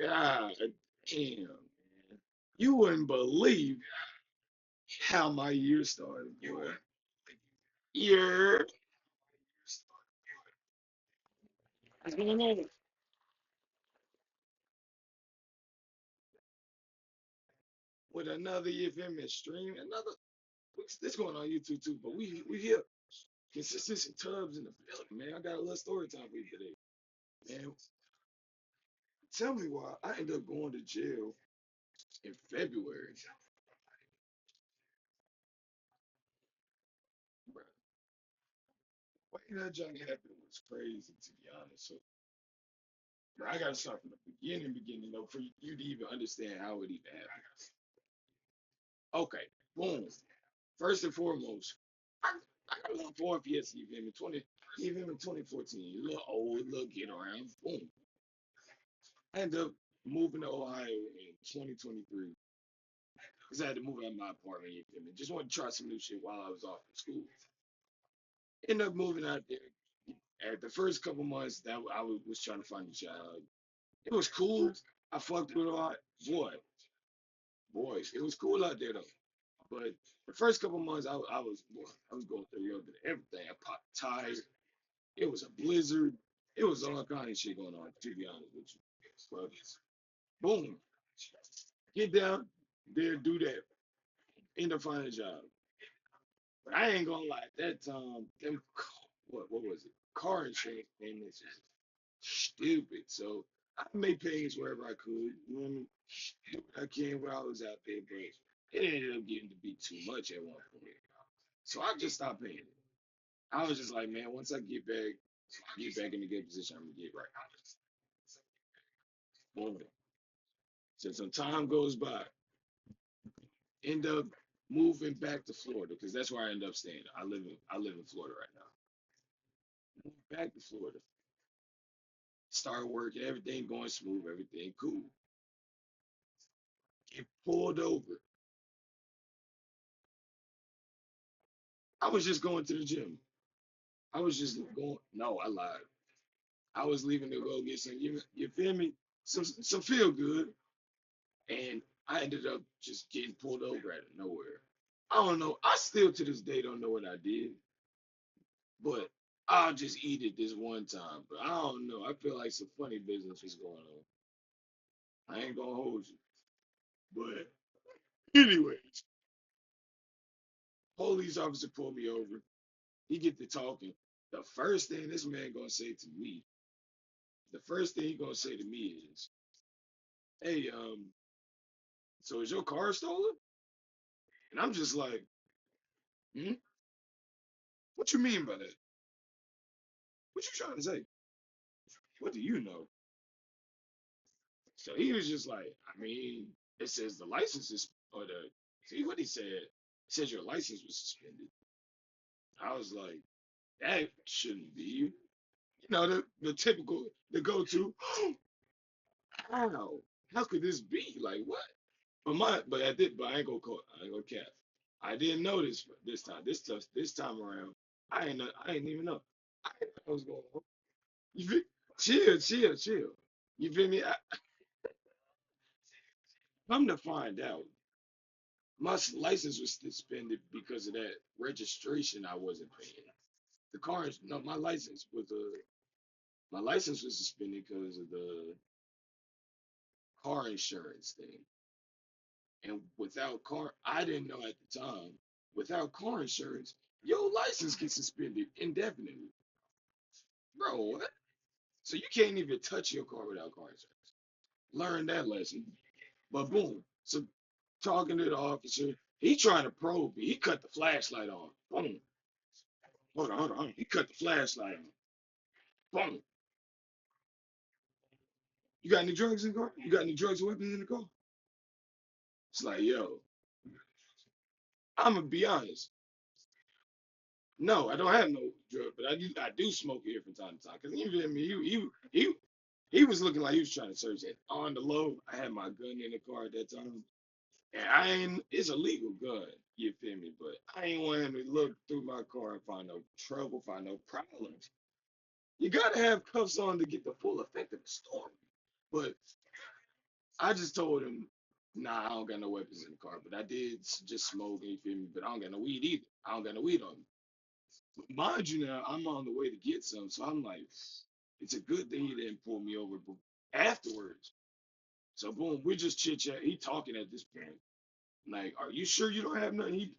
God damn, man. You wouldn't believe how my year started, boy. Year. What's going on? With another, you feel me, stream, another. This going on YouTube too, but we here. Consistency Tubbs in the building, man. I got a little story time for you today. Man, tell me why I ended up going to jail in February. Bro, why that junk happened was crazy, to be honest. So, bro, I gotta start from the beginning, though, for you to even understand how it even happened. Okay, boom. First and foremost, I, I got a little Ford Fiesta, you feel me? 20, you feel me? 2014, a little old, a little get around. Boom. I ended up moving to Ohio in 2023 because I had to move out of my apartment, you feel me? Just wanted to try some new shit while I was off in school. Ended up moving out there. At the first couple months that was trying to find a job, it was cool. I fucked with a lot. Boy, boys, it was cool out there though. But the first couple months, I was going through a little bit of everything. I popped tires. It was a blizzard. It was all kind of shit going on. To be honest with you, but boom, get down there, do that, end up finding a job. But I ain't gonna lie, at that time, what was it? Car insurance payments is stupid. So I made payments wherever I could. You know what I mean? Do what I can while I was out there, but it ended up getting to be too much at one point. So I just stopped paying it. I was just like, man, once I get back in a good position, I'm gonna get right. Boom. So some time goes by, end up moving back to Florida because that's where I end up staying. I live in Florida right now. Moved back to Florida, start working, everything going smooth, everything cool. Get pulled over. I was just going to the gym. I was just going. No, I lied. I was leaving to go get some. You feel me? Some feel good, and I ended up just getting pulled over out of nowhere. I don't know. I still to this day don't know what I did, but I'll just eat it this one time. But I don't know. I feel like some funny business was going on. I ain't gonna hold you. But anyways, police officer pulled me over. He get to talking. The first thing this man gonna say to me, the first thing he gonna say to me is, "Hey, so is your car stolen?" And I'm just like, hmm? What you mean by that? What you trying to say? What do you know? So he was just like, I mean, it says the license is, or the, see what he said? It says your license was suspended. I was like, that shouldn't be you. You know, the typical, the go-to, how? How could this be? Like, what? But I ain't gonna call, I ain't gonna cap. I didn't know this time. This time around, I ain't even know. I didn't know what was going on. You feel, chill. You feel me? Come to find out, my license was suspended because of that registration I wasn't paying. The cars, no, my license was suspended because of the car insurance thing. And I didn't know at the time, without car insurance, your license gets suspended indefinitely. Bro, what? So you can't even touch your car without car insurance. Learn that lesson. But boom. So talking to the officer, he trying to probe me. He cut the flashlight on. Boom. Hold on. He cut the flashlight on. Boom. You got any drugs in the car? You got any drugs or weapons in the car? It's like, yo, I'm gonna be honest. No, I don't have no drug, but I do smoke here from time to time. Cause even me, he was looking like he was trying to search it on the low. I had my gun in the car at that time. And I ain't it's a legal gun, you feel me? But I ain't want him to look through my car and find no trouble, find no problems. You gotta have cuffs on to get the full effect of the story. But I just told him, nah, I don't got no weapons in the car, but I did just smoke, you feel me? But I don't got no weed either. I don't got no weed on me. Mind you now, I'm on the way to get some, so I'm like, it's a good thing he didn't pull me over. But afterwards, so boom, we're just chit chat. He talking at this point. Like, are you sure you don't have nothing?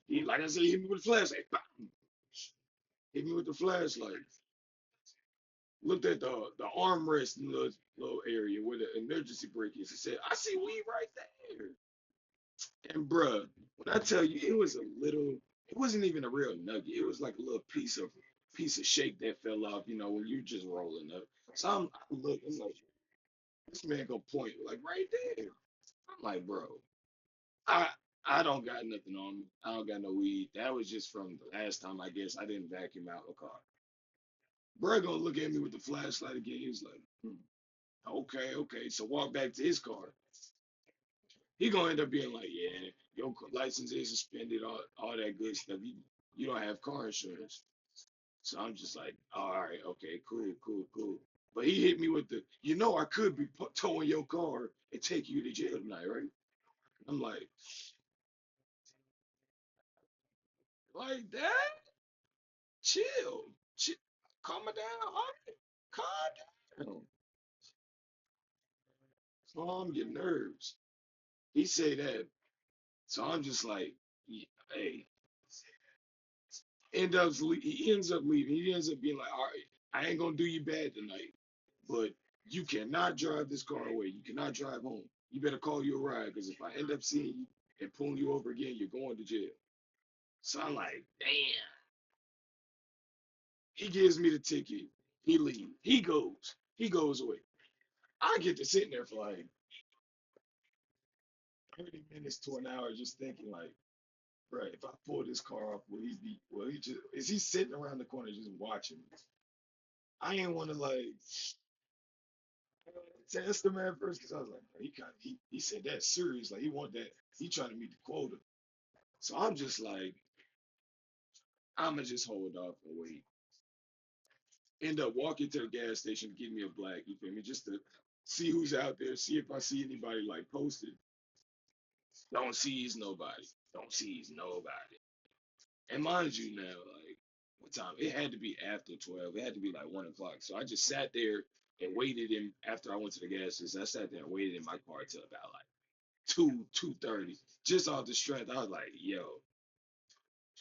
He like I said, he hit me with the flashlight. Bam! Hit me with the flashlight. Looked at the armrest in the little area where the emergency brake is. He said, I see weed right there. And bruh, when I tell you, it was a little, it wasn't even a real nugget. It was like a little piece of shake that fell off, when you just rolling up. So I look, I'm like, this man gonna point like right there. I'm like, bro, I I don't got nothing on me. I don't got no weed. That was just from the last time I guess I didn't vacuum out a car. Bro gonna look at me with the flashlight again. He was like, okay, okay. So walk back to his car. He gonna end up being like, yeah, your license is suspended, all that good stuff. You don't have car insurance. So I'm just like, all right, okay, cool, cool, cool. But he hit me with the, I could be towing your car and take you to jail tonight, right? I'm like that? Chill, chill, calm it down, homie. Calm down. Calm your nerves. He say that, so I'm just like, yeah, hey, he ends up leaving. He ends up being like, all right, I ain't gonna do you bad tonight, but you cannot drive this car away. You cannot drive home. You better call you a ride because if I end up seeing you and pulling you over again, you're going to jail. So I'm like, damn. He gives me the ticket. He leaves. He goes. He goes away. I get to sitting there for like 30 minutes to an hour just thinking like, right, if I pull this car off, will he just, is he sitting around the corner just watching me? I ain't want to like test him at first because I was like, he said that serious, like he want that, he trying to meet the quota. So I'm just like, I'ma just hold off and wait. End up walking to the gas station, give me a black, you feel me, just to see who's out there, see if I see anybody like posted. Don't seize nobody. Don't seize nobody. And mind you now, like what time? It had to be after 12. It had to be like 1 o'clock. So I just sat there and waited in after I went to the gas station. I sat there and waited in my car till about like 2:30. Just off the strength. I was like, yo,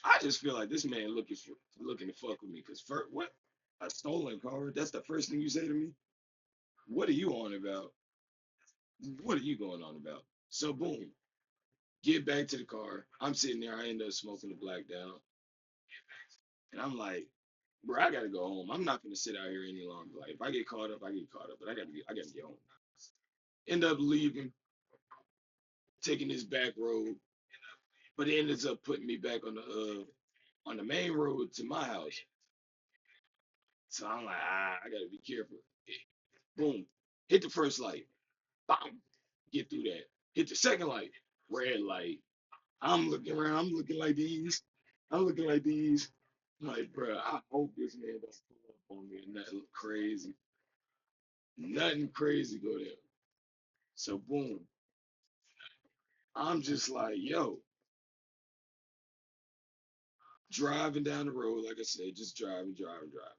I just feel like this man looking to fuck with me. Cause for what? A stolen car? That's the first thing you say to me? What are you on about? What are you going on about? So boom, get back to the car. I'm sitting there. I end up smoking the black down. And I'm like, bro, I gotta go home. I'm not gonna sit out here any longer. Like if I get caught up, I get caught up. But I gotta get home. End up leaving, taking this back road, but it ends up putting me back on the main road to my house. So I'm like, I gotta be careful. Boom, hit the first light, bam, get through that. Hit the second light, red light. I'm looking around. I'm looking like these. I'm looking like these. Like, bro, I hope this man don't pull up on me and nothing crazy. Nothing crazy go there. So boom, I'm just like, yo, driving down the road, like I said, just driving, driving, driving.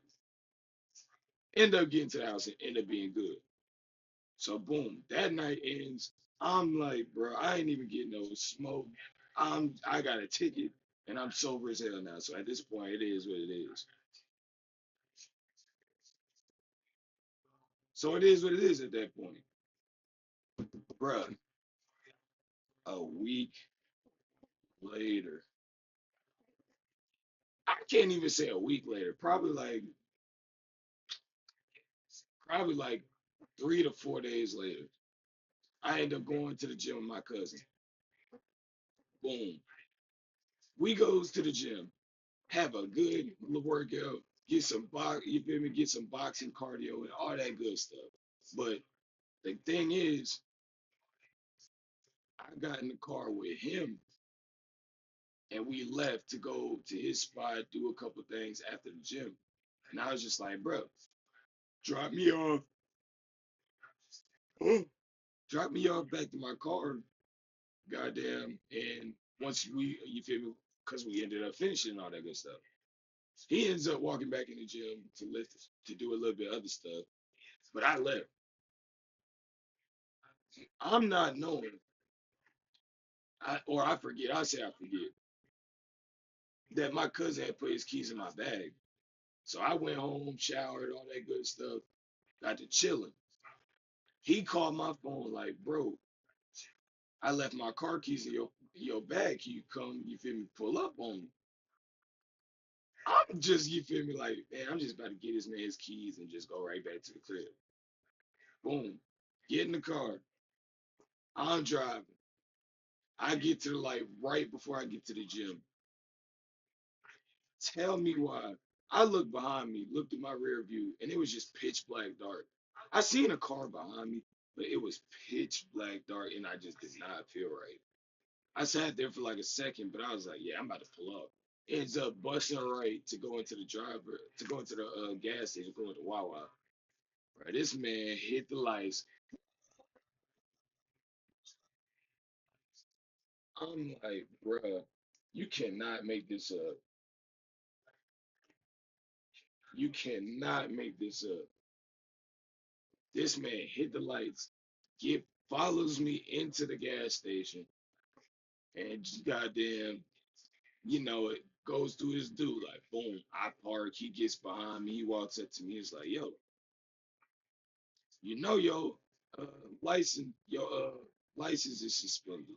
End up getting to the house and end up being good. So boom, that night ends. I'm like, bro, I ain't even getting no smoke. I got a ticket and I'm sober as hell now. So at this point, it is what it is. So it is what it is at that point, bro. A week later, I can't even say a week later. Probably like 3 to 4 days later. I end up going to the gym with my cousin. Boom. We goes to the gym, have a good workout, get some you feel me, get some boxing cardio and all that good stuff. But the thing is, I got in the car with him and we left to go to his spot, do a couple things after the gym. And I was just like, bro, drop me off. Drop me off back to my car, goddamn. And once we, you feel me, because we ended up finishing and all that good stuff. He ends up walking back in the gym to lift, to do a little bit of other stuff. But I left. I'm not knowing, or I forget. I say I forget that my cousin had put his keys in my bag. So I went home, showered, all that good stuff, got to chilling. He called my phone like, bro, I left my car keys in your bag. Can you come, you feel me, pull up on me? I'm just, you feel me, like, man, I'm just about to get this man his keys and just go right back to the crib. Boom. Get in the car. I'm driving. I get to the light right before I get to the gym. Tell me why. I looked behind me, looked at my rear view, and it was just pitch black dark. I seen a car behind me, but it was pitch black dark, and I just did not feel right. I sat there for like a second, but I was like, yeah, I'm about to pull up. Ends up busting right to go into the driver, to go into the gas station, go into Wawa. Right, this man hit the lights. I'm like, bruh, you cannot make this up. You cannot make this up. This man hit the lights, follows me into the gas station, and just goddamn, it goes through his dude. Like, boom, I park. He gets behind me. He walks up to me. He's like, yo, your uh, license is suspended.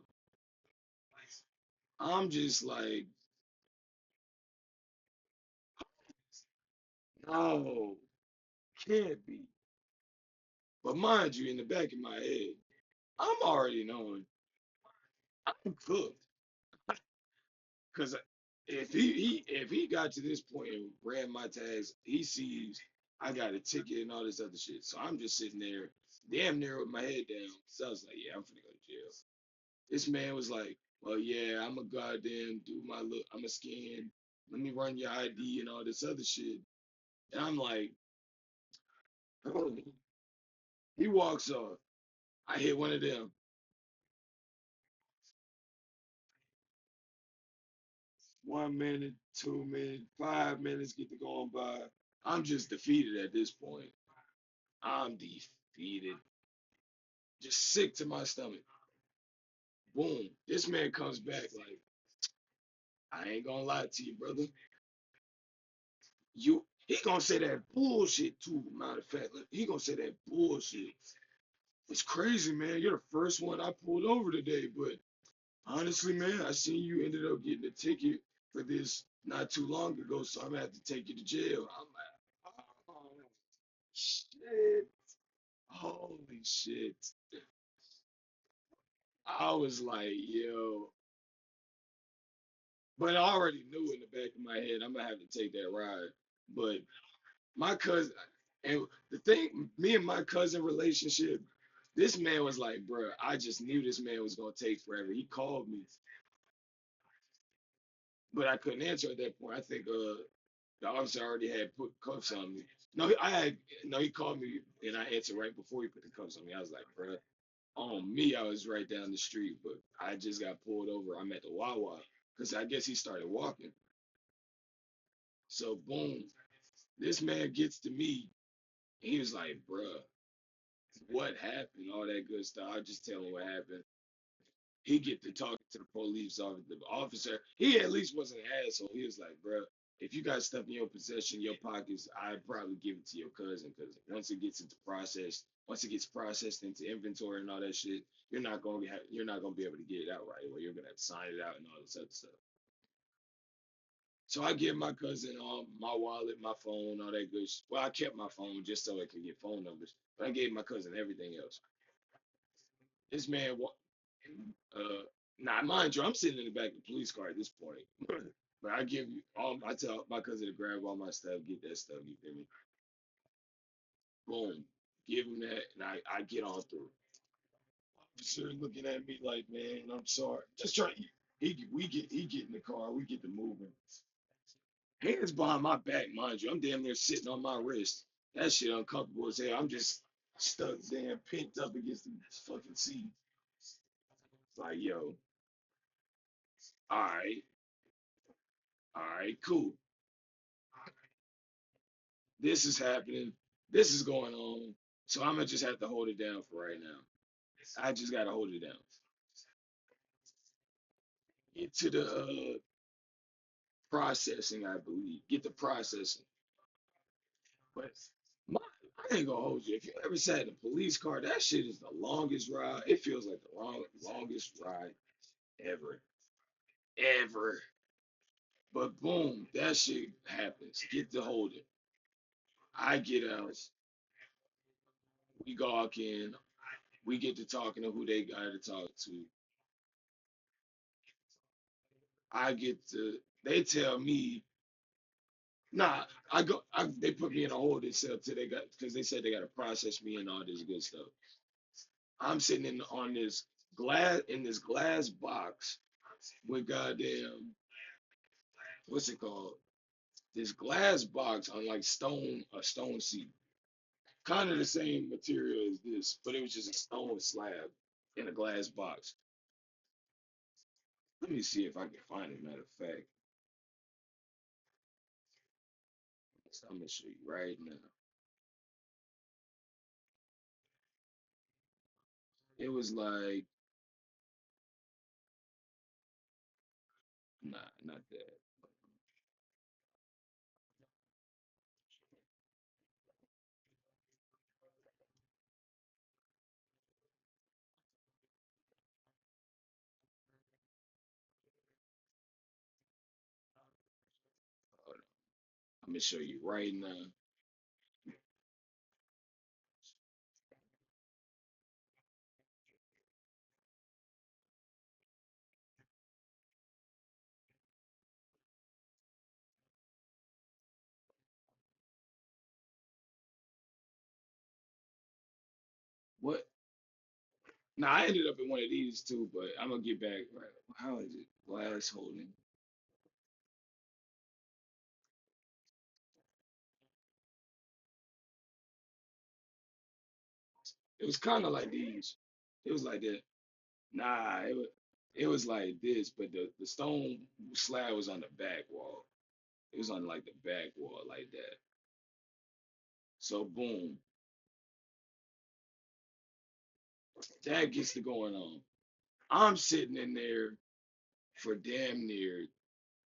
I'm just like, no, can't be. But mind you, in the back of my head, I'm already knowing I'm cooked. Because if he got to this point and ran my tags, he sees I got a ticket and all this other shit. So I'm just sitting there, damn near with my head down. So I was like, yeah, I'm finna go to jail. This man was like, well, yeah, I'm a goddamn do my look. I'm a scan. Let me run your ID and all this other shit. And I'm like, oh. He walks off. I hit one of them. 1 minute, 2 minutes, 5 minutes get to going by. I'm just defeated at this point. I'm defeated, just sick to my stomach. Boom. This man comes back like, I ain't gonna lie to you, brother. He gonna say that bullshit too. Matter of fact, look, he gonna say that bullshit. It's crazy, man. You're the first one I pulled over today, but honestly, man, I seen you ended up getting a ticket for this not too long ago, so I'm gonna have to take you to jail. I'm like, oh shit. Holy shit. I was like, yo. But I already knew in the back of my head I'm gonna have to take that ride. But my cousin, and the thing, me and my cousin relationship, this man was like, bro, I just knew this man was gonna take forever. He called me, but I couldn't answer at that point. I think the officer already had put cuffs on me. No, I had no. He called me and I answered right before he put the cuffs on me. I was like, bro, on me, I was right down the street, but I just got pulled over. I'm at the Wawa because I guess he started walking. So boom, this man gets to me. He was like, bruh, what happened? All that good stuff. I just tell him what happened. He get to talking to the police officer. The officer, he at least wasn't an asshole. He was like, bruh, if you got stuff in your possession, your pockets, I'd probably give it to your cousin because once it gets processed into inventory and all that shit, you're not gonna be able to get it out right away. You're gonna have to sign it out and all this other stuff. So I give my cousin my wallet, my phone, all that good. Well, I kept my phone just so I could get phone numbers, but I gave my cousin everything else. This man, uh, now mind you, I'm sitting in the back of the police car at this point, but I give you all. I tell my cousin to grab all my stuff, get that stuff. You feel me? Boom, give him that, and I get on through. Officer looking at me like, man, I'm sorry. Just trying. He get in the car, we get to moving. Hands behind my back, mind you. I'm damn near sitting on my wrist. That shit uncomfortable as hell. I'm just stuck damn pent up against the fucking seat. It's like, yo, all right, all right, cool. This is happening. This is going on. So I'm gonna just have to hold it down for right now. I just gotta hold it down. Get to the processing, I believe. Get the processing. But my, I ain't gonna hold you. If you ever sat in a police car, that shit is the longest ride. It feels like the longest ride ever, ever. But boom, that shit happens. Get to hold it. I get out. We walk in. We get to talking to who they got to talk to. I get to. They tell me, nah. I go. They put me in a holding cell till they got because they said they got to process me and all this good stuff. I'm sitting in on this glass box with goddamn what's it called? This glass box on like a stone seat. Kind of the same material as this, but it was just a stone slab in a glass box. Let me see if I can find it. Matter of fact, I'm gonna show you right now. It was like, nah, not that. Hold on. I'm gonna show you right now. What? Now I ended up in one of these too, but I'm gonna get back. Right. How is it? Glass holding. It was kind of like these. It was like that. Nah, it was like this, but the stone slab was on the back wall. It was on like the back wall like that. So boom, that gets to going on. I'm sitting in there for damn near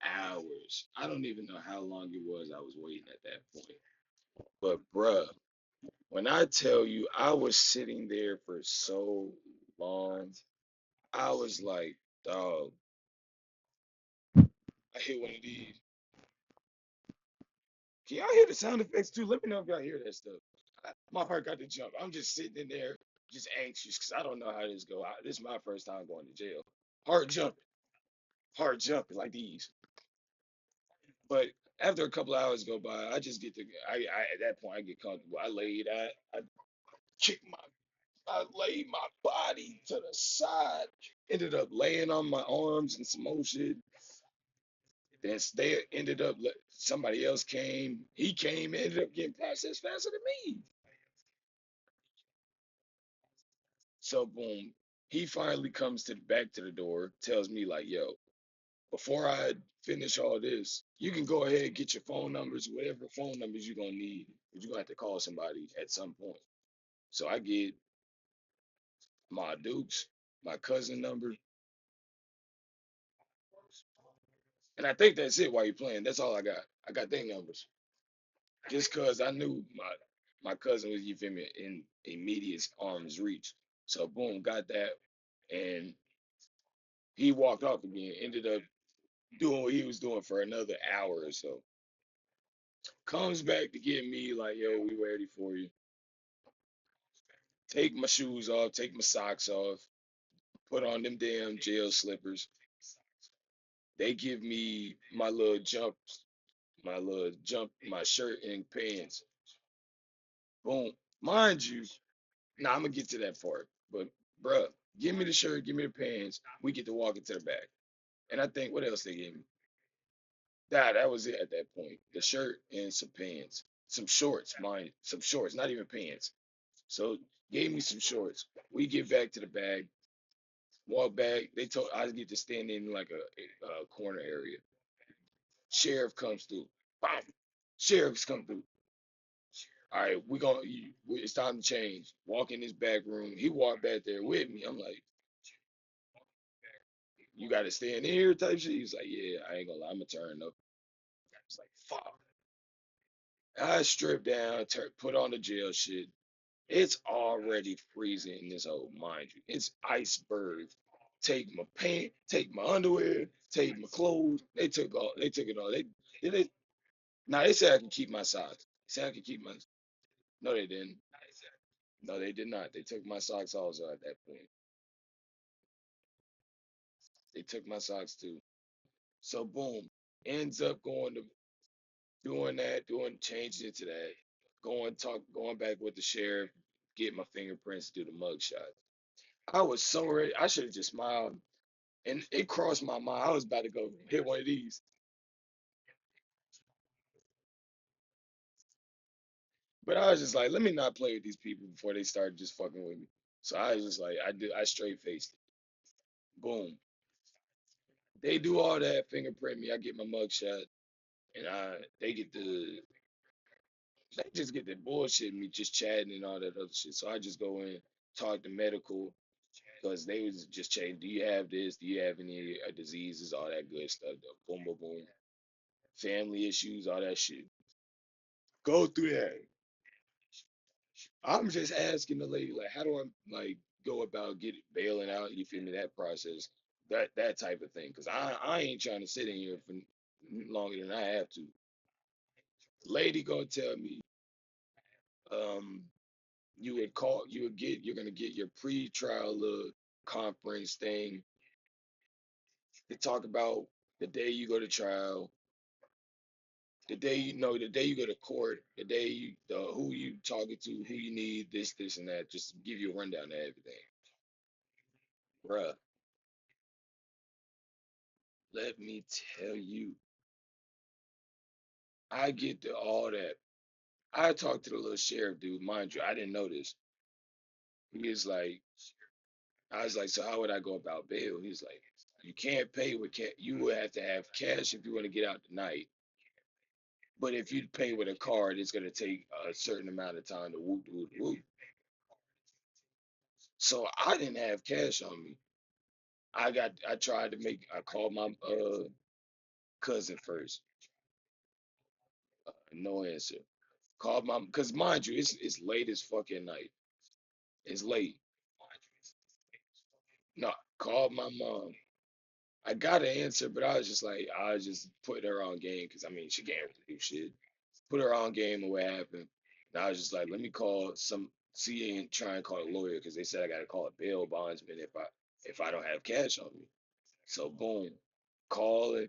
hours. I don't even know how long it was I was waiting at that point. But bruh, when I tell you I was sitting there for so long, I was like, dog, I hit one of these. Can y'all hear the sound effects too? Let me know if y'all hear that stuff. My heart got to jump. I'm just sitting in there, just anxious because I don't know how this go. This is my first time going to jail. Heart jumping like these. But after a couple hours go by, I just get to. I at that point I get comfortable. I kick my, I laid my body to the side. Ended up laying on my arms and some more shit. Then they ended up. Somebody else came. He came. Ended up getting processed faster than me. So boom, he finally comes to the back to the door, tells me like, "Yo, before I finish all this, you can go ahead and get your phone numbers, whatever phone numbers you're gonna need, but you're gonna have to call somebody at some point." So I get my Duke's, my cousin number, and I think that's it while you're playing. That's all I got. I got their numbers. Just cause I knew my cousin was, you feel me, in immediate arm's reach. So boom, got that. And he walked off again, ended up doing what he was doing for another hour or so. Comes back to get me like, yo, we ready for you. Take my shoes off, take my socks off, put on them damn jail slippers. They give me my shirt and pants. Boom. Mind you, now I'm gonna get to that part. But bruh, give me the shirt, give me the pants. We get to walk into the back. And I think what else they gave me? That was it at that point. The shirt and some pants. Some shorts, mind, some shorts, not even pants. So gave me some shorts. We get back to the bag, walk back. They told I get to stand in like a corner area. Sheriff comes through. Bam. Sheriffs come through. All right, it's time to change. Walk in this back room. He walked back there with me. I'm like, you got to stay in here type shit. He's like, yeah, I ain't gonna lie, I'm gonna turn up. It's like, fuck. I strip down, put on the jail shit. It's already freezing in this hole, mind you. It's iceberg. Take my pants, take my underwear, take my clothes. They took all. They took it all. Did they? Nah, they said I can keep my socks. They said I could keep my. No, they didn't. No, they did not. They took my socks also at that point. They took my socks too. So boom, ends up going to doing that, doing changing it to that, going back with the sheriff, get my fingerprints, do the mug shot. I was so ready. I should have just smiled, and it crossed my mind. I was about to go hit one of these, but I was just like, let me not play with these people before they start just fucking with me. So I was just like, I straight faced it. Boom. They do all that, fingerprint me. I get my mug shot, and they get they just get the bullshit me, just chatting and all that other shit. So I just go in, talk to medical, because they was just checking, do you have this? Do you have any diseases? All that good stuff. Boom, boom, boom. Family issues, all that shit. Go through that. I'm just asking the lady, like, how do I like go about getting bailing out? You feel me? That process, that type of thing. Because I ain't trying to sit in here for longer than I have to. Lady gonna tell me, um, you're gonna get your pre-trial conference thing to talk about the day you go to trial, the day you go to court, who you talking to, who you need, this, and that, just to give you a rundown of everything. Bruh, let me tell you, I get to all that. I talked to the little sheriff dude, mind you, I didn't know this. He is like, I was like, so how would I go about bail? He's like, you can't pay with cash. You would have to have cash if you want to get out tonight. But if you pay with a card, it's gonna take a certain amount of time to whoop, whoop, whoop. So I didn't have cash on me. I called my cousin first. No answer. Called my, cause mind you, it's late as fucking night. It's late. No, called my mom. I got an answer, but I was just putting her on game, cause I mean she can't really do shit. Put her on game and what happened. And I was just like, let me call see and try and call a lawyer, cause they said I gotta call a bail bondsman if I don't have cash on me. So boom, calling.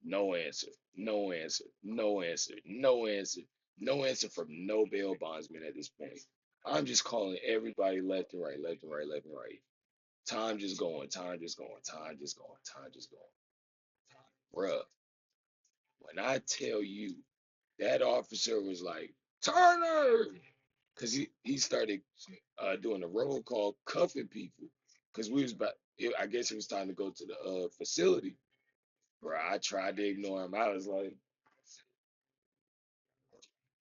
No answer. No answer. No answer. No answer. No answer from no bail bondsman at this point. I'm just calling everybody left and right, left and right, left and right. Time just going, time just going, time just going, time just going. Bruh, when I tell you that officer was like, Turner! Because he started doing a roll call, cuffing people. Because I guess it was time to go to the facility. Bro, I tried to ignore him. I was like,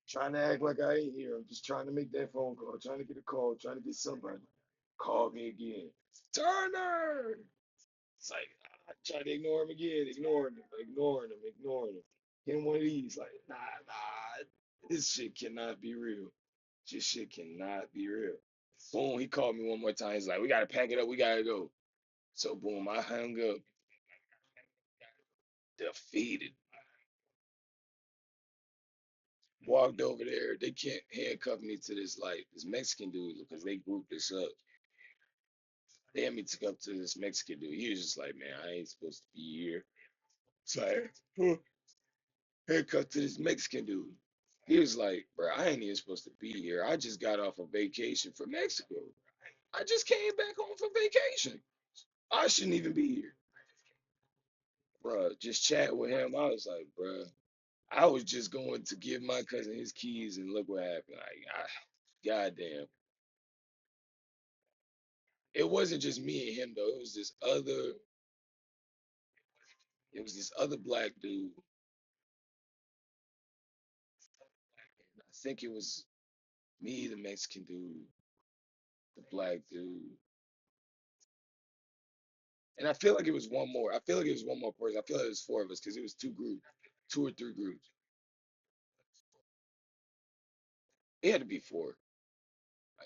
trying to act like I ain't here. I'm just trying to make that phone call, trying to get a call, trying to get somebody. Call me again. Turner! It's like, I tried to ignore him again, ignoring him. Him one of these, like, nah, this shit cannot be real. This shit cannot be real. Boom, he called me one more time. He's like, we gotta pack it up, we gotta go. So boom, I hung up, defeated. Walked over there. They can't handcuff me to this Mexican dude because they grouped us up. They had me took up to this Mexican dude. He was just like, man, I ain't supposed to be here. So I handcuffed to this Mexican dude. He was like, bro, I ain't even supposed to be here. I just got off a vacation from Mexico. I just came back home from vacation. I shouldn't even be here. Bro, just chat with him. I was like, bro, I was just going to give my cousin his keys and look what happened. Goddamn. It wasn't just me and him though. It was this other black dude. I think it was me, the Mexican dude, the black dude. And I feel like it was one more. I feel like it was one more person. I feel like it was four of us because it was two groups, two or three groups. It had to be four.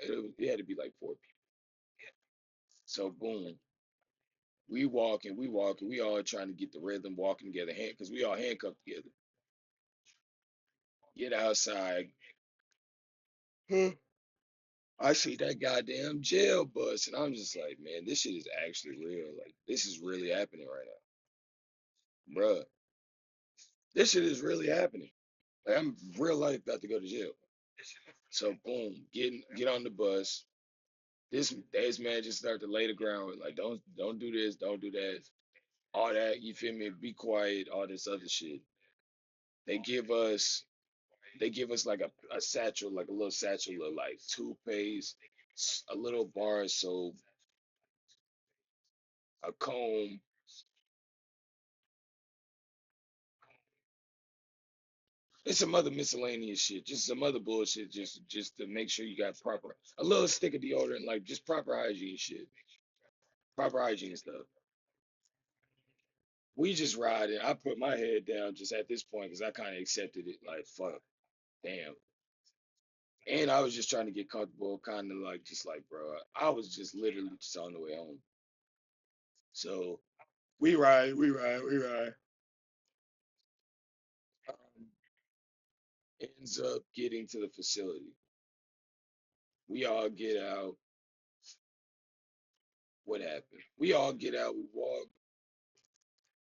It had to be like four people. So boom, we all trying to get the rhythm, walking together, hand because we all handcuffed together. Get outside. Huh. I see that goddamn jail bus, and I'm just like, man, this shit is actually real. Like, this is really happening right now, bruh. This shit is really happening. Like, I'm real life about to go to jail. So boom, get on the bus. This man just started to lay the ground like don't do this, don't do that, all that. You feel me? Be quiet, all this other shit. They give us they give us like a satchel, like a little satchel of like toothpaste, a little bar of soap, a comb. It's some other miscellaneous shit, just some other bullshit, just to make sure you got proper a little stick of deodorant, like just proper hygiene shit, proper hygiene stuff. We just riding. I put my head down just at this point because I kind of accepted it. Like fuck, damn. And I was just trying to get comfortable, kind of like just like bro, I was just literally just on the way home. So we ride. Um, ends up getting to the facility. We all get out. What happened? We all get out. We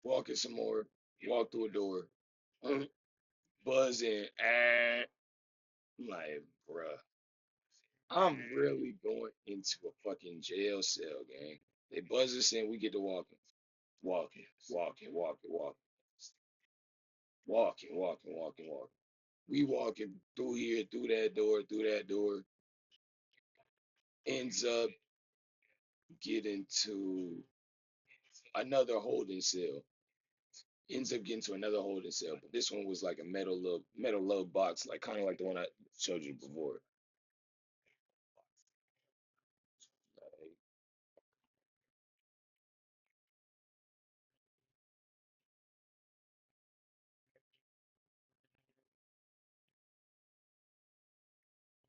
walking some more, walk through a door, buzz in. I'm like, bruh, I'm really going into a fucking jail cell, gang. They buzz us in. We get to walking, walking, walking. We walking through here, through that door. Ends up getting to another holding cell. Ends up getting to another holding cell, but this one was like a metal little box, like kind of like the one I showed you before. Like,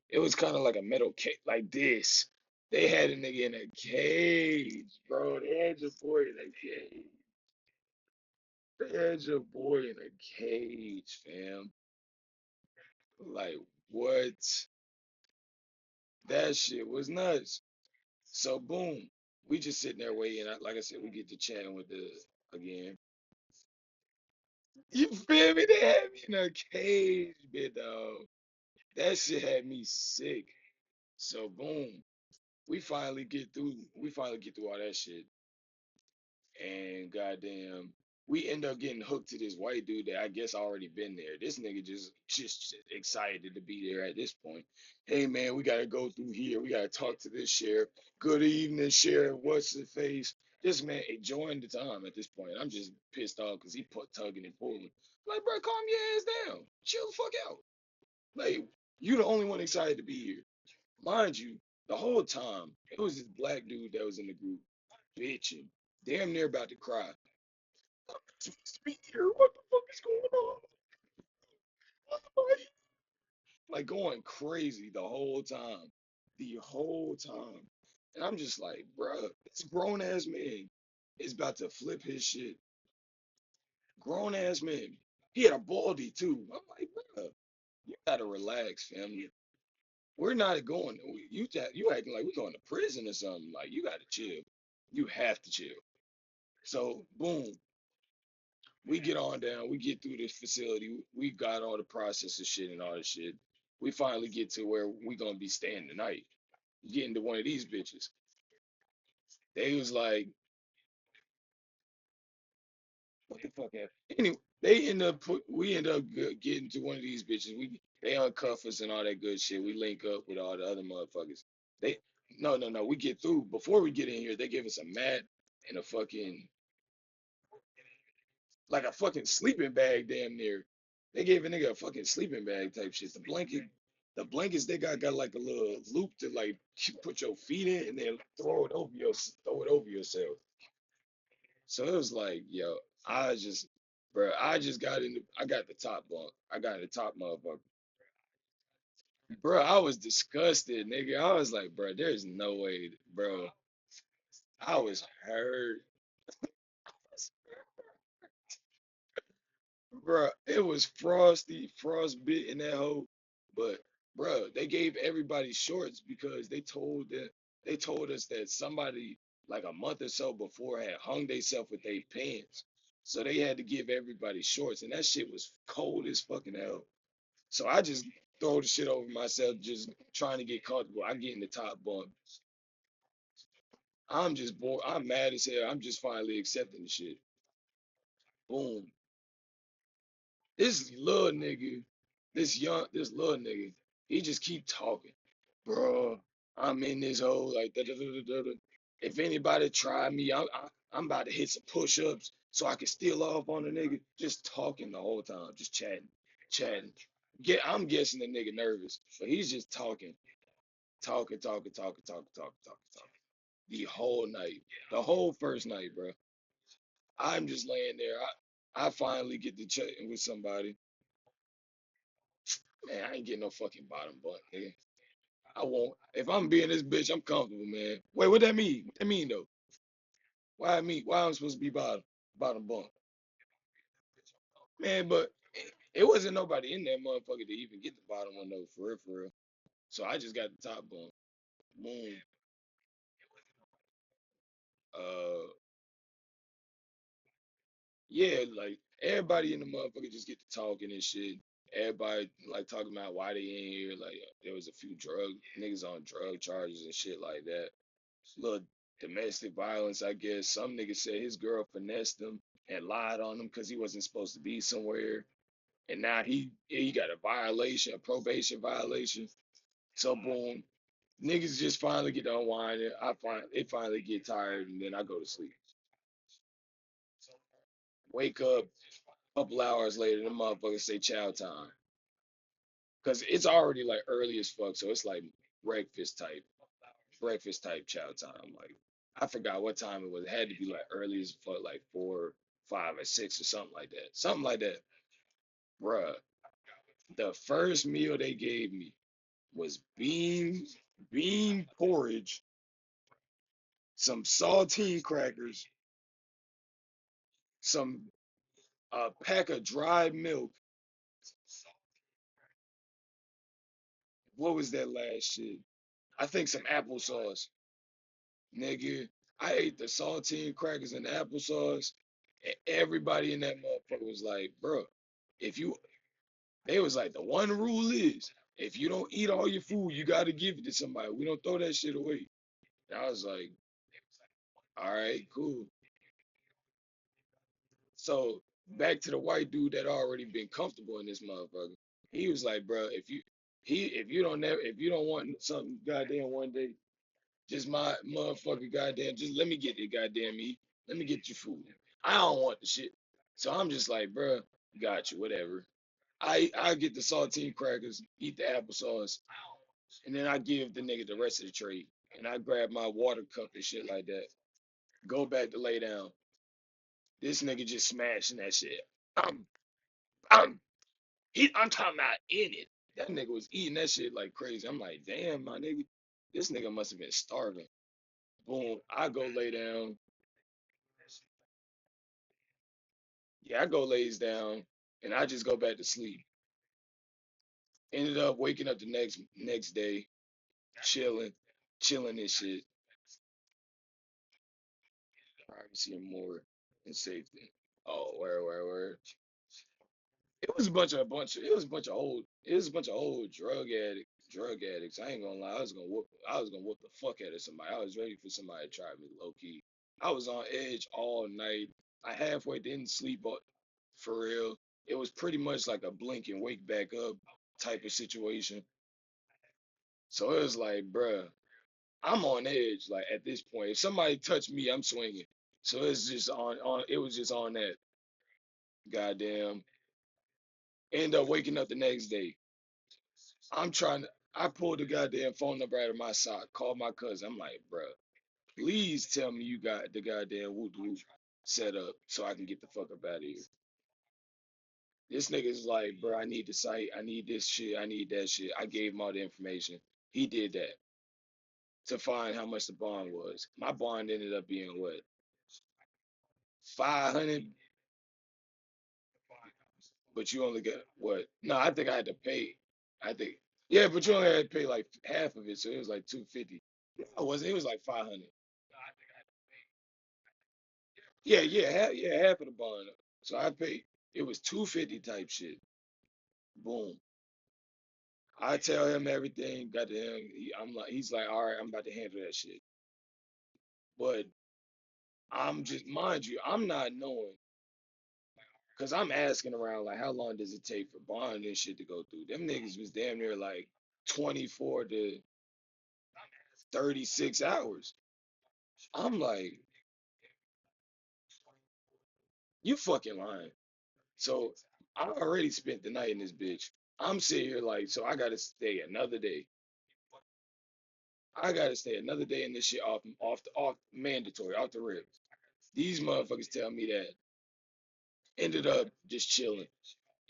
it was kind of like a metal cage, like this. They had a nigga in a cage, bro. They had your boy in a cage. They had your boy in a cage, fam. Like what? That shit was nuts. So boom, we just sitting there waiting. Like I said, we get to chatting with the again. You feel me? They had me in a cage, big dog. That shit had me sick. So boom, We finally get through all that shit, and goddamn, we end up getting hooked to this white dude that I guess already been there. This nigga just excited to be there at this point. Hey man, we gotta go through here. We gotta talk to this sheriff. Good evening, sheriff. What's the face? This man enjoying the time at this point. I'm just pissed off because he put tugging and pulling. Like, bro, calm your ass down. Chill the fuck out. Like, you the only one excited to be here. Mind you, the whole time it was this black dude that was in the group bitching, damn near about to cry. I'm not supposed to be here. What the fuck is going on? Like going crazy the whole time, the whole time. And I'm just like, bruh, this grown ass man is about to flip his shit. Grown ass man. He had a baldy too. I'm like, bruh, you gotta relax, family. We're not going. You acting like we're going to prison or something. Like you gotta chill. You have to chill. So boom, we get on down. We get through this facility. We got all the processes shit and all this shit. We finally get to where we gonna be staying tonight. Getting to one of these bitches. They was like, what the fuck happened? Anyway, we end up getting to one of these bitches. They uncuff us and all that good shit. We link up with all the other motherfuckers. They no. We get through before we get in here. They give us a mat and a fucking like a fucking sleeping bag damn near. They gave a nigga a fucking sleeping bag type shit. The blankets they got like a little loop to like put your feet in and then throw it over yourself. So it was like, yo, I just, bro, I got the top bunk. I got the top motherfucker. Bro, I was disgusted, nigga. I was like, bro, there's no way, bro. I was hurt. Bro, it was frosty, frostbit in that hole. But bro, they gave everybody shorts because they told us that somebody like a month or so before had hung themselves with their pants. So they had to give everybody shorts, and that shit was cold as fucking hell. So I just throw the shit over myself, just trying to get comfortable. I get in the top bunk. I'm just bored. I'm mad as hell. I'm just finally accepting the shit. Boom. This little nigga, this little nigga, he just keep talking. Bro, I'm in this hole like da da da da da. Da. If anybody try me, I'm about to hit some push-ups so I can steal off on a nigga. Just talking the whole time, just chatting, chatting. I'm guessing the nigga nervous, but he's just talking. The whole night, the whole first night, bro. I'm just laying there. I finally get to chatting with somebody. Man, I ain't getting no fucking bottom butt, nigga. I won't. If I'm being this bitch, I'm comfortable, man. Wait, what that mean? What that mean though? Why me? Why I'm supposed to be bottom bunk? Man, but it wasn't nobody in that motherfucker to even get the bottom one though, for real, for real. So I just got the top bunk. Boom. Uh, yeah, like everybody in the motherfucker just get to talking and shit. Everybody like talking about why they in here. Like there was a few drug niggas on drug charges and shit like that. Little domestic violence, I guess. Some nigga said his girl finessed him and lied on him because he wasn't supposed to be somewhere, and now he got a violation, a probation violation. So boom, niggas just finally get to unwind. It finally get tired, and then I go to sleep. Wake up a couple hours later, the motherfuckers say chow time. Cause it's already like early as fuck, so it's like breakfast type, breakfast type chow time. Like I forgot what time it was. It had to be like early as fuck, like 4, 5, or 6 or something like that. Something like that. Bruh, the first meal they gave me was bean porridge, some saltine crackers, some a pack of dry milk. What was that last shit? I think some applesauce. Nigga, I ate the saltine crackers and the applesauce, and everybody in that motherfucker was like, bro, if you, they was like, the one rule is, if you don't eat all your food, you got to give it to somebody. We don't throw that shit away. And I was like, all right, cool. So back to the white dude that already been comfortable in this motherfucker. He was like, bro, if you don't want something goddamn one day, just my motherfucker goddamn, just let me get it goddamn eat. Let me get your food. I don't want the shit. So I'm just like, bruh, got you, whatever. I get the saltine crackers, eat the applesauce, and then I give the nigga the rest of the tray. And I grab my water cup and shit like that. Go back to lay down. This nigga just smashing that shit. I'm I'm I'm talking about in it. That nigga was eating that shit like crazy. I'm like, damn, my nigga, this nigga must have been starving. Boom, I go lay down. Yeah, I go lays down and I just go back to sleep. Ended up waking up the next day, chilling, chilling and shit. Privacy and more and safety. Oh, where? It was a bunch of old drug addicts. I ain't gonna lie, I was gonna whoop the fuck out of somebody. I was ready for somebody to try me low key. I was on edge all night. I halfway didn't sleep but for real. It was pretty much like a blink and wake back up. type of situation. So it was like, bruh, I'm on edge. Like at this point, if somebody touched me, I'm swinging. So it's just on. It was just on that. Goddamn. End up waking up the next day. I'm trying to. I pulled the goddamn phone number out of my sock. Called my cousin. I'm like, bruh, please tell me you got the goddamn whoop whoop set up so I can get the fuck up out of here. This nigga's like, bro, I need the site. I need this shit. I need that shit. I gave him all the information. He did that to find how much the bond was. My bond ended up being what? 500, but you only got what? No, I think I had to pay. I think, yeah, but you only had to pay like half of it, so it was like 250. No, it wasn't. It was like 500. Yeah, yeah, half of the bond. So I paid. It was 250 type shit. Boom. I tell him everything. Got to him. He's like, all right, I'm about to handle that shit. But I'm just, mind you, I'm not knowing because I'm asking around like, how long does it take for bond and shit to go through? Them niggas was damn near like 24 to 36 hours. I'm like, you fucking lying. So I already spent the night in this bitch. I'm sitting here like, so I gotta stay another day. I gotta stay another day in this shit off mandatory, off the rip. These motherfuckers tell me that. Ended up just chilling.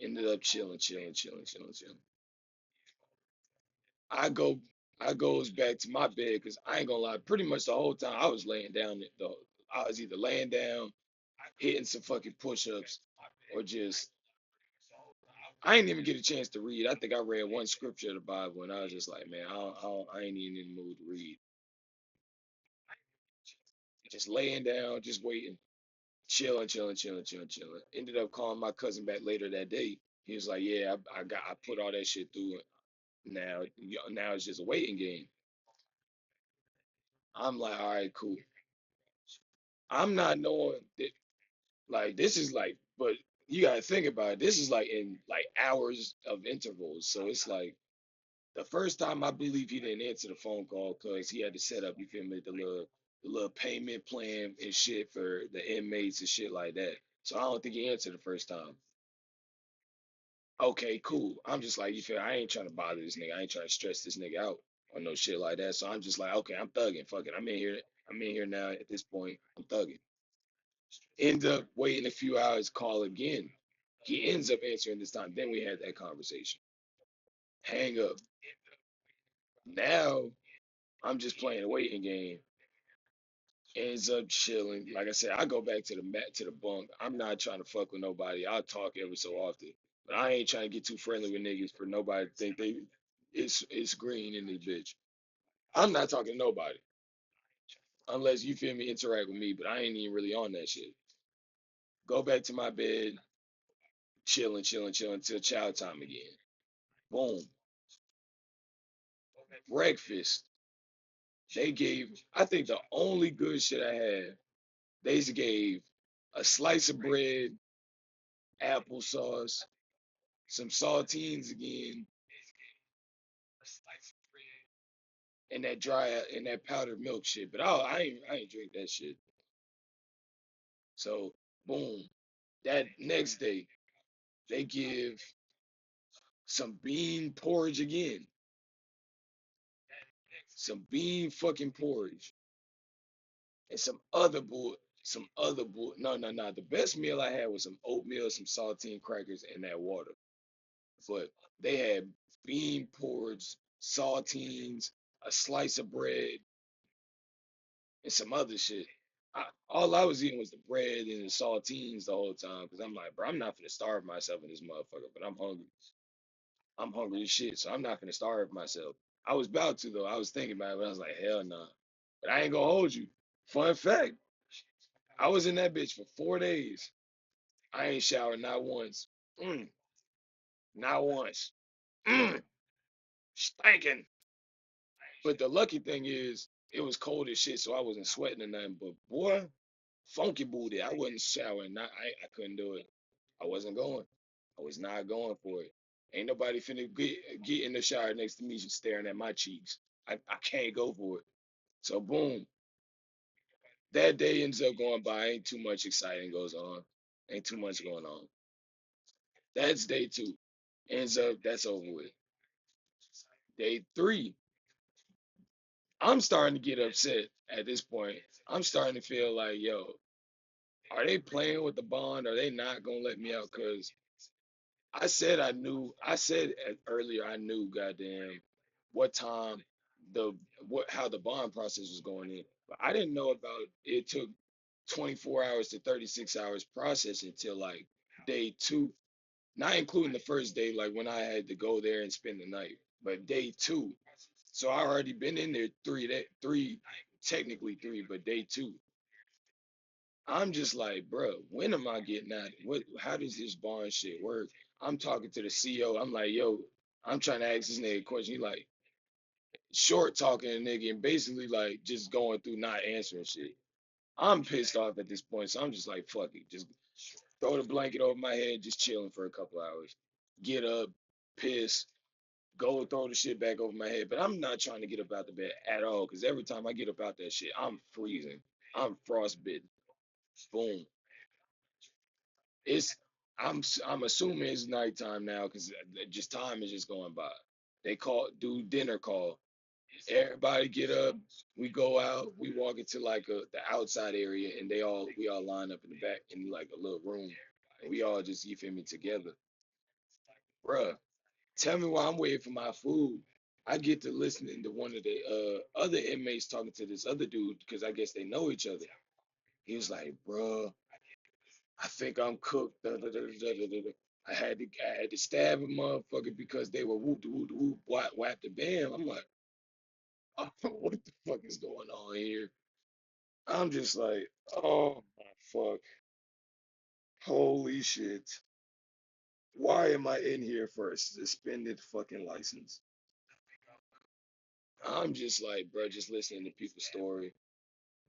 Ended up chilling. I go, I goes back to my bed because I ain't gonna lie. Pretty much the whole time I was laying down. I was either laying down, hitting some fucking push-ups, or just I ain't even get a chance to read. I think I read one scripture of the Bible, and I was just like, man, I ain't even in the mood to read. Just laying down, just waiting, chilling. Ended up calling my cousin back later that day. He was like, yeah, I put all that shit through. Now it's just a waiting game. I'm like, all right, cool. I'm not knowing that like this is like, but you gotta think about it. This is like in like hours of intervals. So it's like the first time I believe he didn't answer the phone call because he had to set up, you feel me, the little payment plan and shit for the inmates and shit like that. So I don't think he answered the first time. Okay, cool. I'm just like, you feel I ain't trying to bother this nigga. I ain't trying to stress this nigga out or no shit like that. So I'm just like, okay, I'm thugging. Fuck it. I'm in here. I'm in here now at this point. I'm thugging. End up waiting a few hours, call again. He ends up answering this time. Then we had that conversation. Hang up. Now I'm just playing a waiting game. Ends up chilling. Like I said, I go back to the mat to the bunk. I'm not trying to fuck with nobody. I'll talk every so often. But I ain't trying to get too friendly with niggas for nobody to think it's green in this bitch. I'm not talking to nobody unless you feel me interact with me, but I ain't even really on that shit. Go back to my bed, chilling till child time again. Boom. Breakfast. They gave, I think the only good shit I had, they just gave a slice of bread, applesauce, some saltines again, and that powdered milk shit. But I ain't drink that shit. So boom. That next day, they give some bean porridge again. Some bean fucking porridge. And some other bull. No. The best meal I had was some oatmeal, some saltine crackers, and that water. But they had bean porridge, saltines, a slice of bread, and some other shit. All I was eating was the bread and the saltines the whole time because I'm like, bro, I'm not gonna starve myself in this motherfucker, but I'm hungry. I'm hungry as shit, so I'm not gonna starve myself. I was about to though. I was thinking about it, but I was like, hell nah. But I ain't gonna hold you. Fun fact, I was in that bitch for 4 days. I ain't showered not once. Mm, not once. Mm, stinking. But the lucky thing is, it was cold as shit, so I wasn't sweating or nothing. But boy, funky booty, I wasn't showering. I couldn't do it. I wasn't going. I was not going for it. Ain't nobody finna get in the shower next to me just staring at my cheeks. I can't go for it. So boom, that day ends up going by. Ain't too much exciting goes on. Ain't too much going on. That's day two. Ends up that's over with. Day three, I'm starting to get upset at this point. I'm starting to feel like, yo, are they playing with the bond? Are they not gonna let me out? Cause I said I knew. I said earlier I knew, goddamn, what time the what how the bond process was going in. But I didn't know about it took 24 hours to 36 hours processing until like day two, not including the first day, like when I had to go there and spend the night, but day two. So I already been in there three, technically three, but day two. I'm just like, bro, when am I getting out? What? How does this bond shit work? I'm talking to the CEO. I'm like, yo, I'm trying to ask this nigga a question. He like short talking a nigga and basically like just going through not answering shit. I'm pissed off at this point, so I'm just like, fuck it, just throw the blanket over my head, just chilling for a couple hours. Get up, piss, go throw the shit back over my head. But I'm not trying to get up out the bed at all, because every time I get up out that shit, I'm freezing. I'm frostbitten. Boom. It's I'm assuming it's nighttime now because just time is just going by. They do dinner call. Everybody get up. We go out. We walk into like the outside area, and we all line up in the back in like a little room, and we all just you feel me together, bruh. Tell me why I'm waiting for my food. I get to listening to one of the other inmates talking to this other dude because I guess they know each other. He was like, bruh, I think I'm cooked. Da, da, da, da, da, da, da. I had to stab a motherfucker because they were whoop de whoop de whoop whap whap the bam. I'm like, oh, what the fuck is going on here? I'm just like, oh my fuck, holy shit. Why am I in here for a suspended fucking license? I'm just like, bro, just listening to people's story.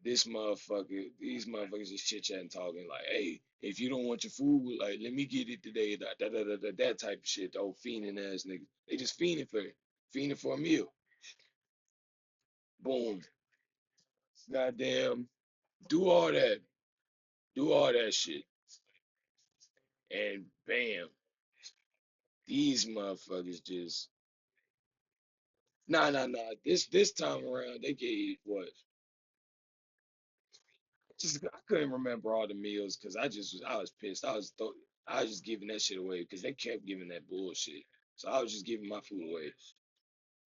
These motherfuckers just chit chatting, talking like, hey, if you don't want your food, like, let me get it today, that type of shit. The old fiending ass niggas. They just fiending for a meal. Boom, goddamn, do all that, do all that shit, and bam, these motherfuckers just, nah. This time around, they gave what? Just I couldn't remember all the meals because I was pissed. I was just giving that shit away because they kept giving that bullshit. So I was just giving my food away.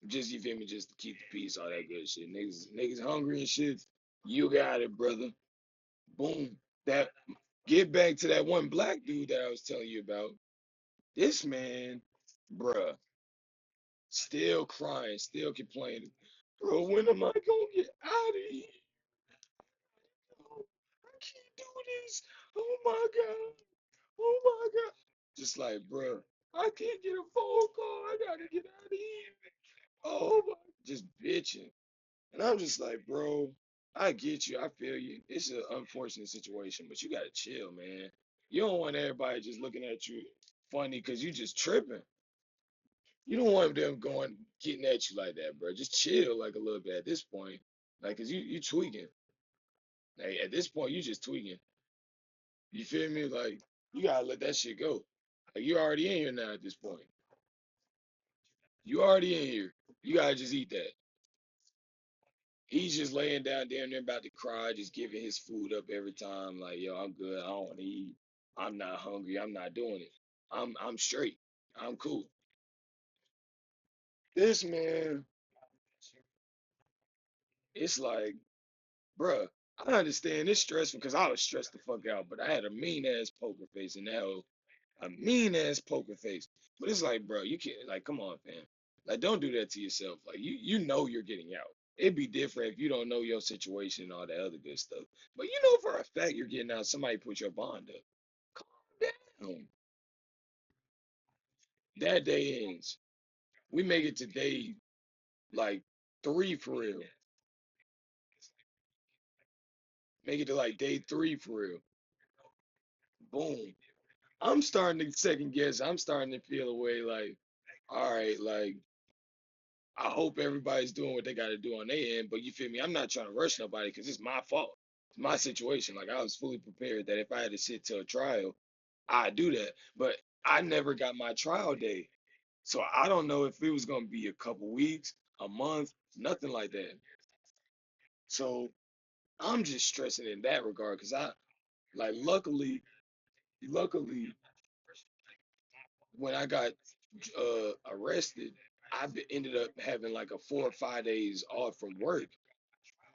Just you feel me, just to keep the peace, all that good shit. Niggas hungry and shit. You got it, brother. Boom. That get back to that one black dude that I was telling you about. This man, bruh, still crying, still complaining. Bro, when am I gonna get out of here? Oh, I can't do this. Oh my God. Oh my God. Just like, bro, I can't get a phone call. I gotta get out of here. Oh my, just bitching. And I'm just like, bro, I get you. I feel you. It's an unfortunate situation, but you gotta chill, man. You don't want everybody just looking at you funny because you just tripping. You don't want them getting at you like that, bro. Just chill like a little bit at this point. Like, cause you tweaking. Like, at this point, you just tweaking. You feel me? Like, you gotta let that shit go. Like, you already in here now at this point. You already in here. You gotta just eat that. He's just laying down damn near about to cry, just giving his food up every time. Like, yo, I'm good. I don't want to eat. I'm not hungry. I'm not doing it. I'm straight. I'm cool. This man, it's like, bruh, I understand it's stressful because I was stressed the fuck out, but I had a mean ass poker face in that hole. A mean ass poker face. But it's like, bro, you can't like, come on, fam. Like, don't do that to yourself. Like, you know you're getting out. It'd be different if you don't know your situation and all that other good stuff. But you know for a fact you're getting out. Somebody put your bond up. Calm down. That day ends. We make it to day like three for real. Make it to like day three for real. Boom. I'm starting to second guess. I'm starting to feel away like. all right, like I hope everybody's doing what they got to do on their end, but you feel me? I'm not trying to rush nobody because it's my fault. It's my situation. Like I was fully prepared that if I had to sit till a trial, I'd do that. But I never got my trial day. So I don't know if it was gonna be a couple weeks, a month, nothing like that. So I'm just stressing in that regard because I like luckily when I got arrested, ended up having like a 4 or 5 days off from work.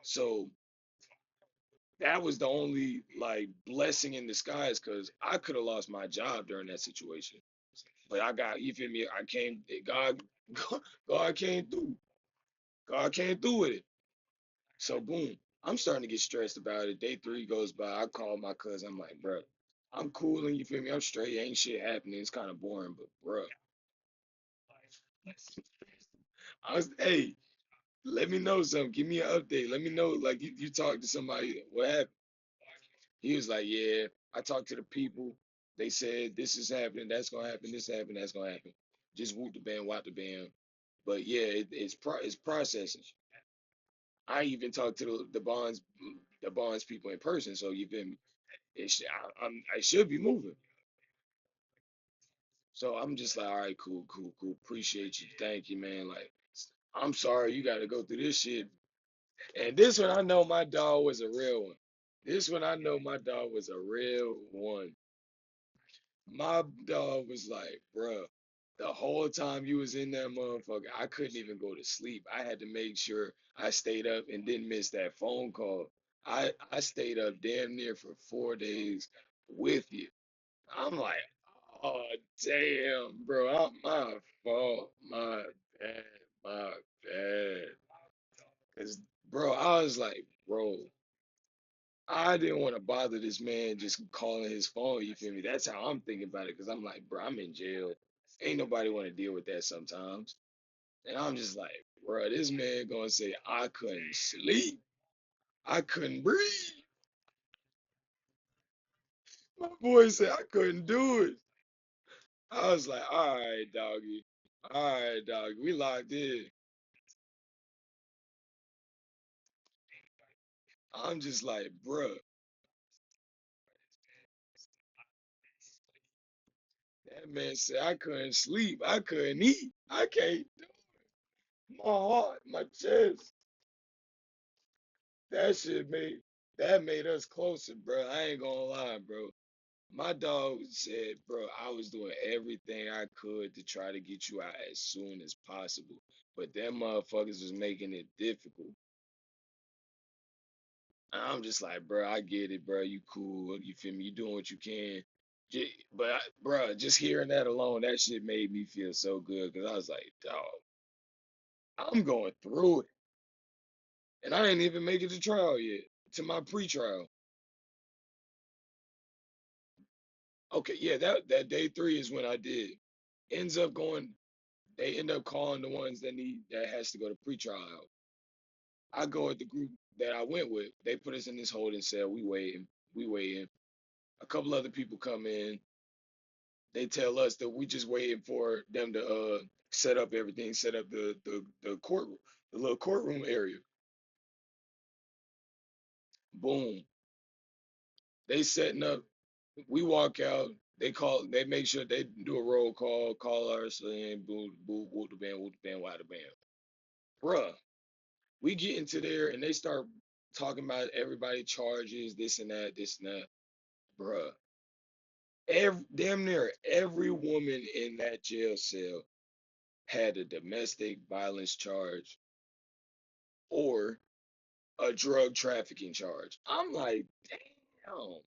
So that was the only like blessing in disguise because I could have lost my job during that situation. But I got, you feel me? I came, God, God came through. God came through with it. So boom, I'm starting to get stressed about it. Day three goes by. I call my cousin. I'm like, bro, I'm cool and you feel me? I'm straight. Ain't shit happening. It's kind of boring, but bro, hey, let me know something. Give me an update. Let me know, like you talked to somebody. What happened? He was like, yeah, I talked to the people. They said this is happening, that's gonna happen, this happened, that's gonna happen. Just whoop the band, whop the band. But yeah, it's processing. I even talked to the bonds people in person. So you feel me? I should be moving. So I'm just like, all right, cool, cool, cool. Appreciate you. Thank you, man. Like, I'm sorry you got to go through this shit. And this one, I know my dog was a real one. This one, I know my dog was a real one. My dog was like, bruh, the whole time you was in that motherfucker, I couldn't even go to sleep. I had to make sure I stayed up and didn't miss that phone call. I stayed up damn near for 4 days with you. I'm like, oh damn, bro, my fault, my bad, my bad. Cause bro, I was like, bro, I didn't want to bother this man just calling his phone. You feel me? That's how I'm thinking about it. Cause I'm like, bro, I'm in jail. Ain't nobody want to deal with that sometimes. And I'm just like, bro, this man gonna say I couldn't sleep, I couldn't breathe. My boy said I couldn't do it. I was like, all right, doggy, we locked in. I'm just like, bro, that man said I couldn't sleep, I couldn't eat, I can't. My heart, my chest. That shit made that made us closer, bro. I ain't gonna lie, bro. My dog said, bro, I was doing everything I could to try to get you out as soon as possible. But them motherfuckers was making it difficult. And I'm just like, bro, I get it, bro. You cool. You feel me? You doing what you can. But, bro, just hearing that alone, that shit made me feel so good because I was like, dog, I'm going through it. And I ain't even make it to trial yet, to my pre-trial. Okay, yeah, that day three is when I did. Ends up going, they end up calling the ones that has to go to pretrial out. I go with the group that I went with. They put us in this holding cell. We waiting. A couple other people come in. They tell us that we just waiting for them to set up everything, set up the court, the little courtroom area. Boom. They setting up. We walk out. They make sure they do a roll call, call us, and boo, boo, whoop the band, why the band. Bruh, we get into there and they start talking about everybody charges, this and that, this and that. Bruh, damn near every woman in that jail cell had a domestic violence charge or a drug trafficking charge. I'm like, damn,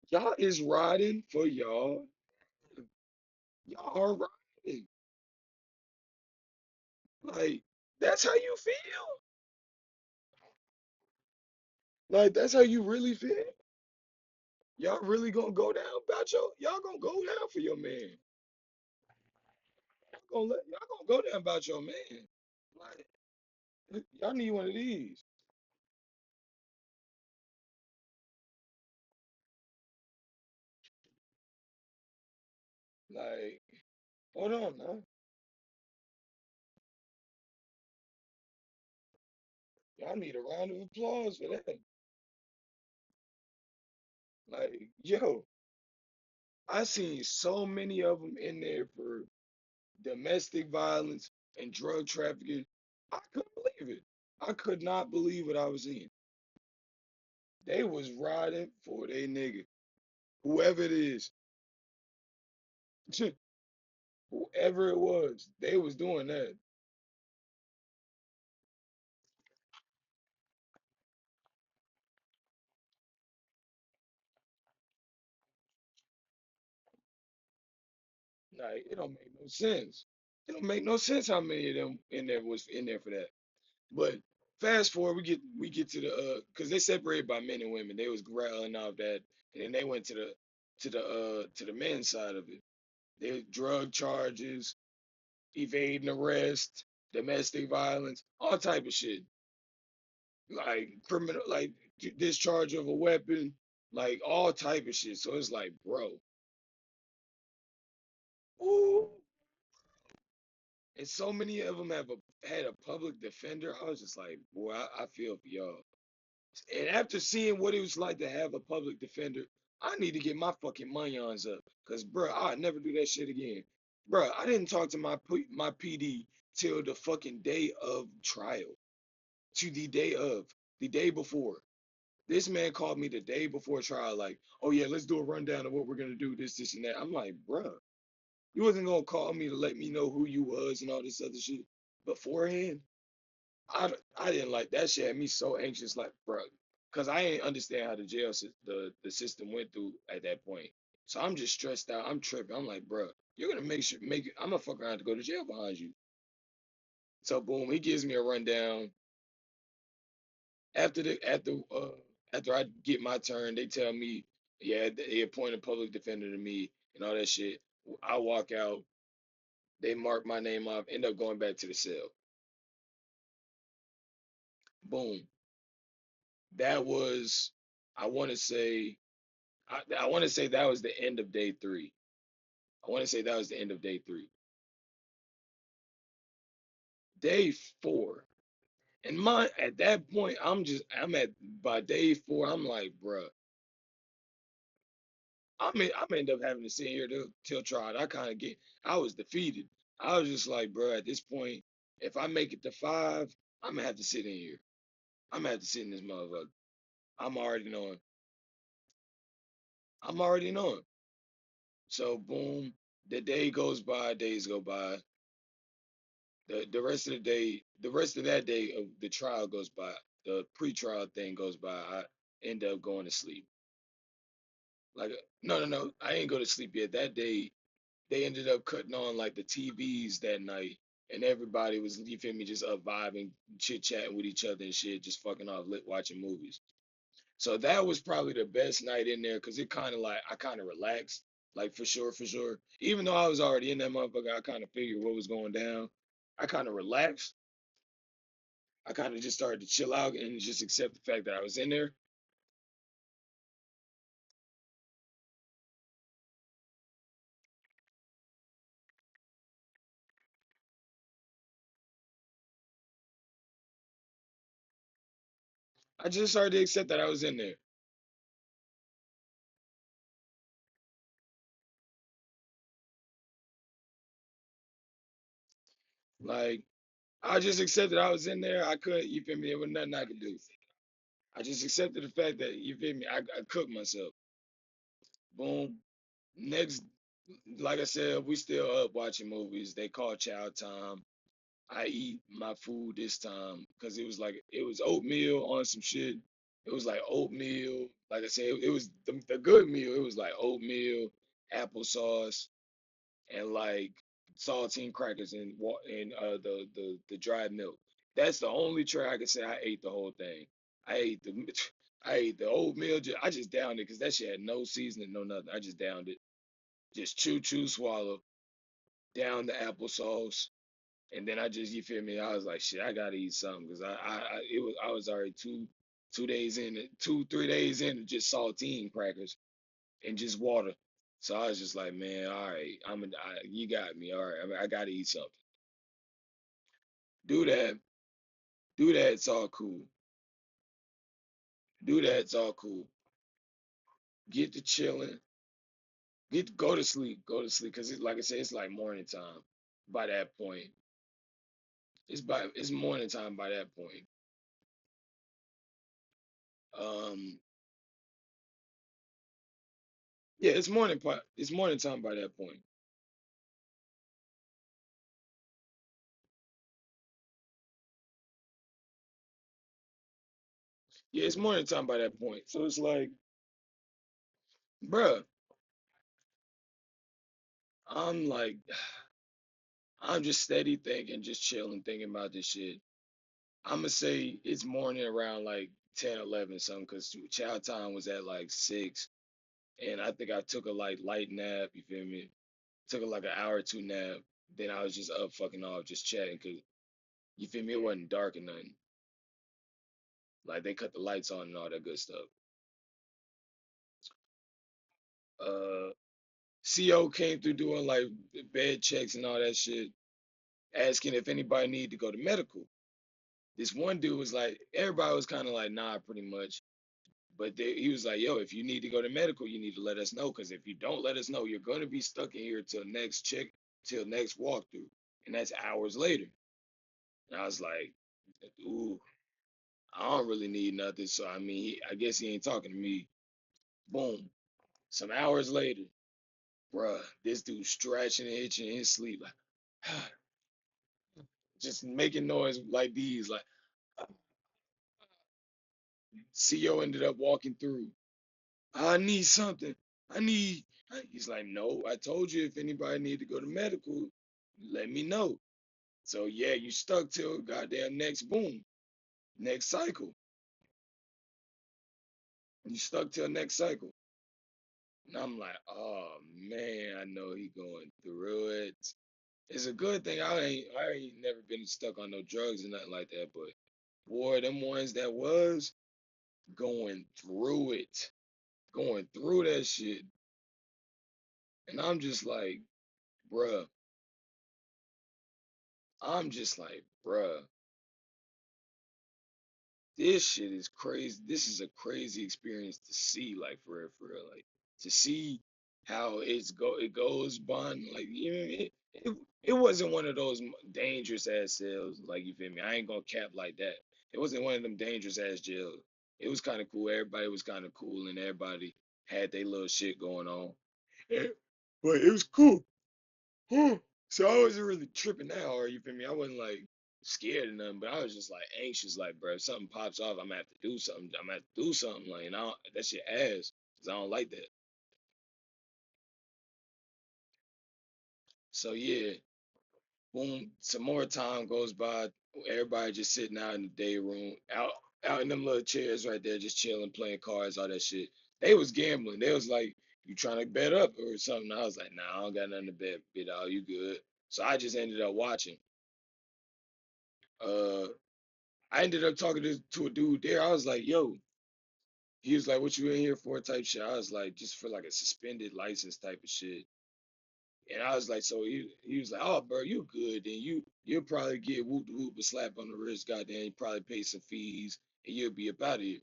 y'all is riding for y'all. Y'all are riding. Like, that's how you feel? Like, that's how you really feel? Y'all really gonna go down about y'all gonna go down for your man. Y'all gonna go down about your man. Like, y'all need one of these. Like, hold on now. I need a round of applause for that. Like, yo, I seen so many of them in there for domestic violence and drug trafficking. I couldn't believe it. I could not believe what I was seeing. They was riding for their nigga, whoever it is, whoever it was. They was doing that. Like, it don't make no sense. It don't make no sense how many of them in there was in there for that. But fast forward, we get to the because they separated by men and women. They was growling off that, and then they went to the men's side of it. They drug charges, evading arrest, domestic violence, all type of shit, like criminal, like discharge of a weapon, like all type of shit. So it's like, bro, ooh, and so many of them had a public defender. I was just like, boy, I feel for y'all. And after seeing what it was like to have a public defender, I need to get my fucking onions up. Cause bro, I'll never do that shit again. Bro, I didn't talk to my PD till the fucking day of trial. To the day before. This man called me the day before trial, like, oh yeah, let's do a rundown of what we're gonna do, this, and that. I'm like, bro, you wasn't gonna call me to let me know who you was and all this other shit beforehand. I didn't like that shit. Had me so anxious, like, bro, because I ain't understand how the system went through at that point. So I'm just stressed out. I'm tripping. I'm like, bro, you're gonna make it. I'm gonna fuck around to go to jail behind you. So boom, he gives me a rundown. After the after I get my turn, they tell me, yeah, they appoint a public defender to me and all that shit. I walk out. They mark my name off. End up going back to the cell. Boom. That was, I want to say, I want to say that was the end of day three. I want to say that was the end of day three. Day four. And my at that point, I'm at by day four. I'm like, bruh, I'm end up having to sit here till trial. I was defeated. I was just like, bruh, at this point, if I make it to five, I'm gonna have to sit in here. I'm gonna have to sit in this motherfucker. I'm already knowing. I'm already knowing. So boom, the day goes by, days go by. The rest of the day, the rest of that day of the trial goes by. The pre-trial thing goes by. I end up going to sleep. Like, no, no, no. I ain't go to sleep yet. That day, they ended up cutting on like the TVs that night, and everybody was, you feel me, just up vibing, chit chatting with each other and shit, just fucking off lit watching movies. So that was probably the best night in there because it kind of like I kind of relaxed, like for sure, for sure. Even though I was already in that motherfucker, I kind of figured what was going down. I kind of relaxed. I kind of just started to chill out and just accept the fact that I was in there. I just started to accept that I was in there. Like I just accepted I was in there. I couldn't, you feel me? There was nothing I could do. I just accepted the fact that you feel me. I cooked myself. Boom. Next, like I said, we still up watching movies. They call chow time. I eat my food this time because it was oatmeal on some shit. It was like oatmeal. Like I said, it was the good meal. It was like oatmeal, applesauce, and like saltine crackers and the dried milk. That's the only tray I can say I ate the whole thing. I ate the I ate the oatmeal. I just downed it because that shit had no seasoning, no nothing. I just downed it. Just chew, chew, swallow. Down the applesauce. And then I just, you feel me? I was like, shit, I gotta eat something because I was already 2 days in, 2 3 days in of just saltine crackers and just water. So I was just like, man, all right, you got me, all right. I gotta eat something. Do that, do that. It's all cool. Do that. It's all cool. Get to chilling. Go to sleep. Go to sleep. Cause like I said, it's like morning time by that point. It's morning time by that point. Um, yeah, it's morning time by that point. Yeah, it's morning time by that point. So it's like, bruh, I'm like, I'm just steady thinking, just chilling, thinking about this shit. I'm gonna say it's morning around like 10, 11 something, because child time was at like 6. And I think I took a like light nap, you feel me? Took a like an hour or two nap. Then I was just up fucking off, just chatting, cause you feel me? It wasn't dark or nothing. Like they cut the lights on and all that good stuff. Uh, CO came through doing like bed checks and all that shit, asking if anybody needed to go to medical. This one dude was like, everybody was kind of like, nah, pretty much. But he was like, yo, if you need to go to medical, you need to let us know. Because if you don't let us know, you're going to be stuck in here till next check, till next walkthrough. And that's hours later. And I was like, ooh, I don't really need nothing. So, I mean, I guess he ain't talking to me. Boom. Some hours later, bruh, this dude stretching and itching in his sleep, like, just making noise like these. Like, CO ended up walking through. I need something. I need. He's like, no, I told you if anybody need to go to medical, let me know. So yeah, you stuck till goddamn next boom, next cycle. You stuck till next cycle. And I'm like, oh man, I know he going through it. It's a good thing I ain't never been stuck on no drugs and nothing like that, but boy, them ones that was going through it, going through that shit. And I'm just like, bruh, I'm just like, bruh, this shit is crazy. This is a crazy experience to see, like for real, like to see how it goes bond. Like you know, it wasn't one of those dangerous ass cells. Like you feel me? I ain't gonna cap like that. It wasn't one of them dangerous ass jails. It was kind of cool. Everybody was kind of cool, and everybody had their little shit going on. Yeah, but it was cool. So I wasn't really tripping that hard, you feel me? I wasn't like scared or nothing, but I was just like anxious, like, bro, if something pops off, I'm gonna have to do something. I'm gonna have to do something, like, and that shit ass, cause I don't like that. So yeah, boom, some more time goes by. Everybody just sitting out in the day room, out in them little chairs right there, just chilling, playing cards, all that shit. They was gambling. They was like, "You trying to bet up or something?" I was like, "Nah, I don't got nothing to bet all. You good?" So I just ended up watching. Uh, I ended up talking to a dude there. I was like, "Yo," he was like, "What you in here for?" Type shit. I was like, "Just for like a suspended license type of shit." And I was like, so he was like, "Oh, bro, you good? Then you'll probably get whoop de whoop a slap on the wrist, goddamn. You probably pay some fees, and you'll be up out of here."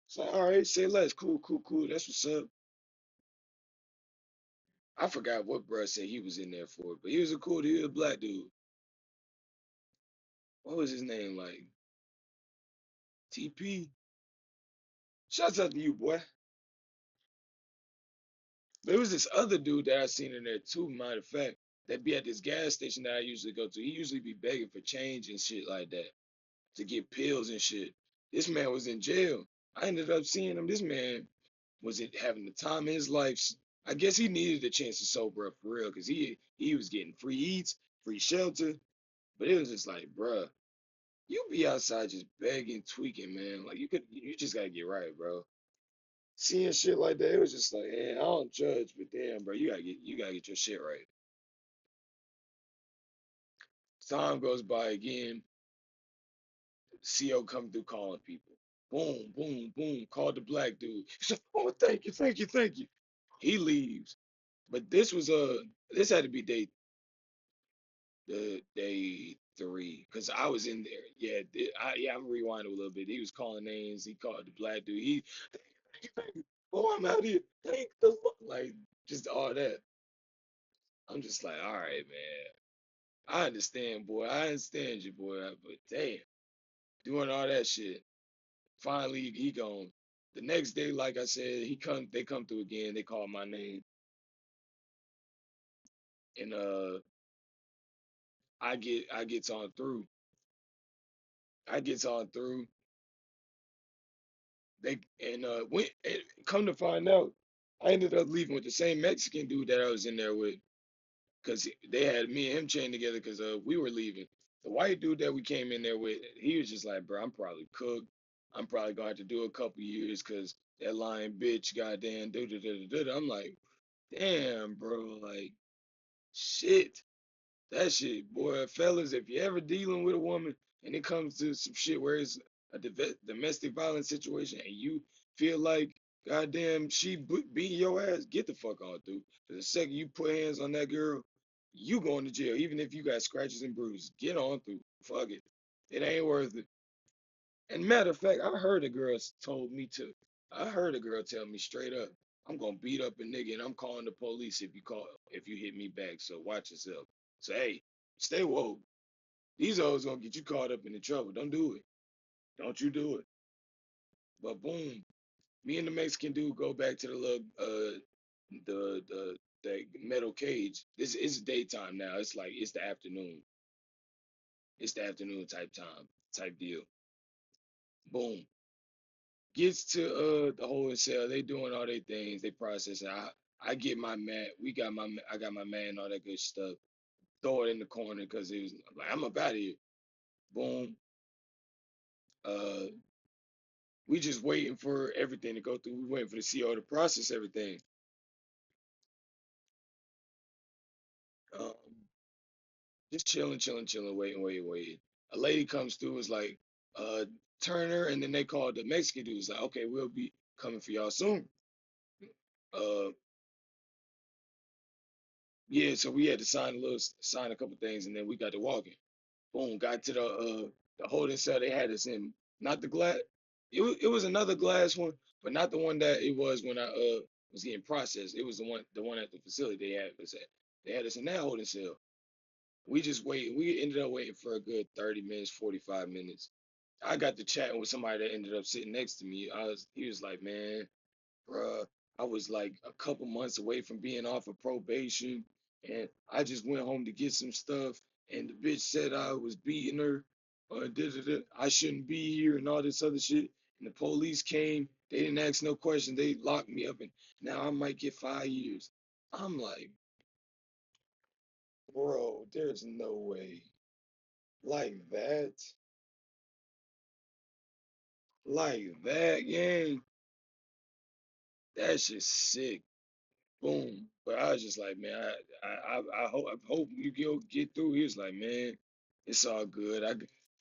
So all right, say less. Cool, cool, cool. That's what's up. I forgot what bro said he was in there for, but he was a cool dude, a black dude. What was his name? Like TP. Shouts out to you, boy. There was this other dude that I seen in there too, matter of fact, that be at this gas station that I usually go to. He usually be begging for change and shit like that to get pills and shit. This man was in jail. I ended up seeing him. This man was having the time of his life. I guess he needed a chance to sober up for real, because he was getting free eats, free shelter. But it was just like, bruh, you be outside just begging, tweaking, man. Like you just gotta get right, bro. Seeing shit like that, it was just like, man, I don't judge, but damn, bro, you gotta get your shit right. Time goes by again. CO come through calling people. Boom, boom, boom. Called the black dude. He said, "Oh, thank you, thank you, thank you." He leaves. But this had to be day three, because I was in there. Yeah, I'm rewinding a little bit. He was calling names. He called the black dude. Thank you. Oh, I'm out here. Thank the Lord. Like, just all that. I'm just like, all right, man. I understand, boy. I understand you, boy. But damn, doing all that shit. Finally, he gone. The next day, like I said, they come through again. They call my name, and I gets on through. I gets on through. They and went and come to find out, I ended up leaving with the same Mexican dude that I was in there with, because they had me and him chained together because we were leaving. The white dude that we came in there with, he was just like, bro, I'm probably cooked. I'm probably going to have to do a couple years because that lying bitch, goddamn, do da da da da. I'm like, damn, bro, like shit. That shit, boy, fellas, if you're ever dealing with a woman and it comes to some shit where it's a domestic violence situation and you feel like, goddamn, she beating your ass, get the fuck on, dude. 'Cause the second you put hands on that girl, you going to jail, even if you got scratches and bruises. Get on through. Fuck it. It ain't worth it. And matter of fact, I heard a girl told me to. I heard a girl tell me straight up, I'm gonna beat up a nigga and I'm calling the police if you hit me back. So watch yourself. So hey, stay woke. These hoes gonna get you caught up in the trouble. Don't do it. Don't you do it. But boom, me and the Mexican dude go back to the little the metal cage. This is daytime now. It's like it's the afternoon. It's the afternoon type time type deal. Boom. Gets to the whole cell. They doing all their things. They processing. I get my man. I got my man. All that good stuff. Throw it in the corner because it was like I'm about here. Boom. Uh, we just waiting for everything to go through. We waiting for the CO to process everything. Um, just chilling, chilling, chilling, waiting, waiting, waiting. A lady comes through, is like, Turner, and then they called the Mexican dude. It's like, okay, we'll be coming for y'all soon. Uh, yeah, so we had to sign a couple things, and then we got to walking. Boom, got to the holding cell. They had us in, not the glass. It was another glass one, but not the one that it was when I was getting processed. It was the one at the facility they had us at. They had us in that holding cell. We just wait. We ended up waiting for a good 30 minutes, 45 minutes. I got to chatting with somebody that ended up sitting next to me. He was like, man, bruh, I was like a couple months away from being off of probation, and I just went home to get some stuff, and the bitch said I was beating her, I shouldn't be here, and all this other shit. And the police came, they didn't ask no questions, they locked me up, and now I might get 5 years. I'm like, bro, there's no way. Like that, like that, gang. That's just sick. Boom. But I was just like, man, I hope you get through. He was like, man, it's all good.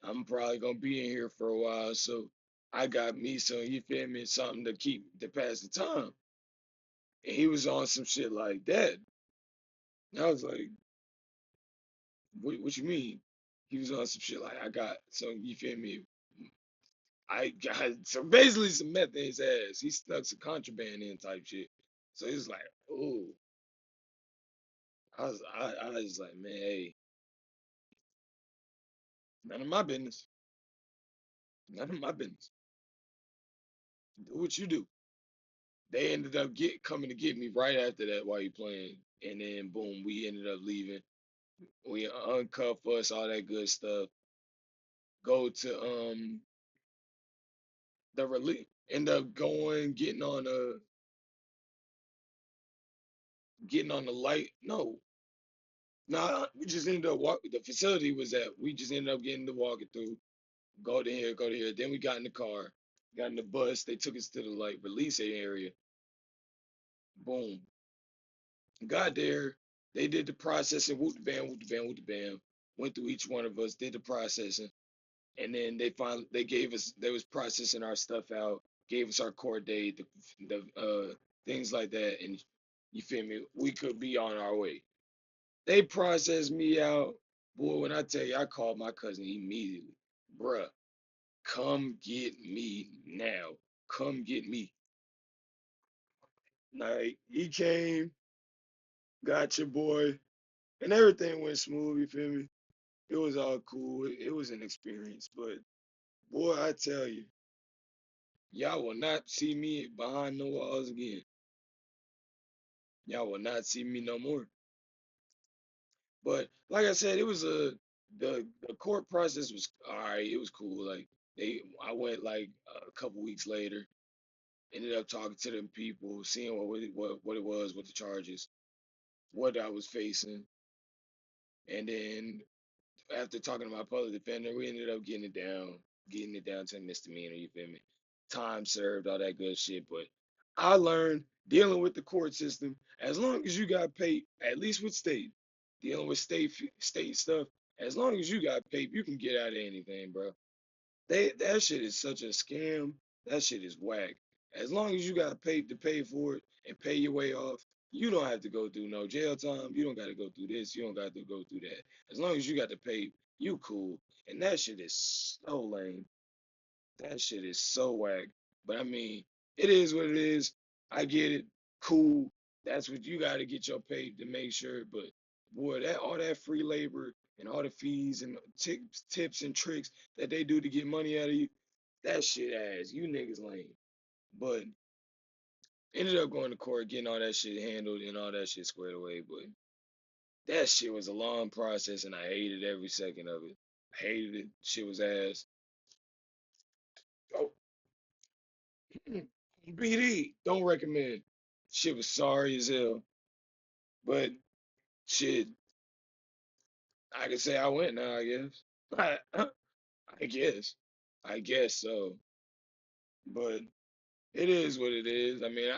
I'm probably gonna be in here for a while, so I got me some, you feel me, something to pass the time. And he was on some shit like that. And I was like, what you mean? He was on some shit like I got some, you feel me? I got so basically some meth in his ass. He stuck some contraband in type shit. So he was like, oh, I was like, man, hey, none of my business. None of my business. Do what you do. They ended up coming to get me right after that while you playing, and then boom, we ended up leaving. We uncuff us, all that good stuff. Go to the relief. End up going, getting on the light. No, nah, we just ended up walk. The facility was at. We just ended up getting to walking through. Go to here, go to here. Then we got in the car, got in the bus. They took us to the like release area. Boom, got there. They did the processing. Whoop the bam, whoop the bam, whoop the bam. Went through each one of us, did the processing, and then they gave us. They was processing our stuff out, gave us our court date, the things like that, and you feel me? We could be on our way. They processed me out. Boy, when I tell you, I called my cousin immediately. Bruh, come get me now. Come get me. Like, he came, got your boy, and everything went smooth, you feel me? It was all cool. It was an experience. But, boy, I tell you, y'all will not see me behind no walls again. Y'all will not see me no more. But like I said, it was the court process was all right. It was cool. Like I went like a couple weeks later, ended up talking to them people, seeing what it was, what the charges, what I was facing, and then after talking to my public defender, we ended up getting it down to a misdemeanor. You feel me? Time served, all that good shit. But I learned dealing with the court system, as long as you got paid, at least with state, dealing with state stuff, as long as you got paid, you can get out of anything, bro. That shit is such a scam. That shit is whack. As long as you got paid to pay for it and pay your way off, you don't have to go through no jail time. You don't got to go through this. You don't got to go through that. As long as you got to pay, you cool. And that shit is so lame. That shit is so whack. But I mean, it is what it is. I get it. Cool. That's what you got to get your pay to make sure. But boy, that all that free labor and all the fees and tips and tricks that they do to get money out of you, that shit ass. You niggas lame. But ended up going to court, getting all that shit handled and all that shit squared away. But that shit was a long process, and I hated every second of it. Hated it. Shit was ass. Oh, BD, don't recommend. Shit was sorry as hell. But shit, I can say I went now, I guess. I guess. I guess so. But it is what it is. I mean,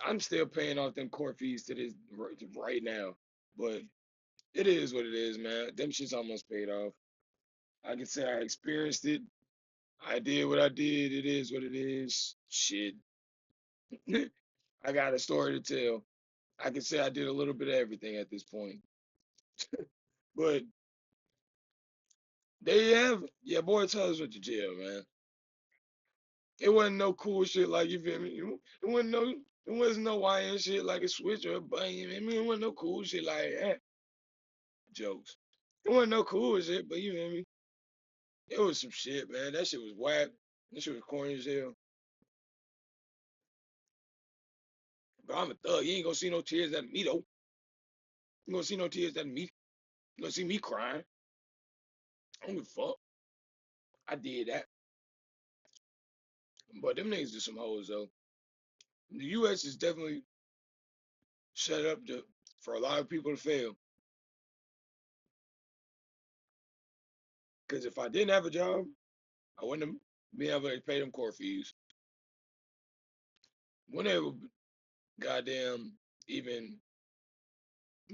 I'm still paying off them court fees to this right now. But it is what it is, man. Them shit's almost paid off. I can say I experienced it. I did what I did. It is what it is. Shit. I got a story to tell. I can say I did a little bit of everything at this point. But they have, yeah, boy, tell us what to jail, man. It wasn't no cool shit like you feel me. It wasn't no YN shit like a switch or a button. You feel me? It wasn't no cool shit like that. Jokes. It wasn't no cool shit, but you feel me? It was some shit, man. That shit was whack. That shit was corny as hell. But I'm a thug. You ain't gonna see no tears out of me though. You gonna see no tears out of me. You gonna see me crying. I don't give a fuck. I did that. But them niggas is some hoes though. The US is definitely set up for a lot of people to fail. Because if I didn't have a job, I wouldn't have been able to pay them court fees. Wouldn't have goddamn even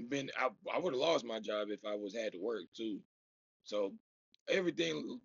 been. I would have lost my job if I was had to work too. So everything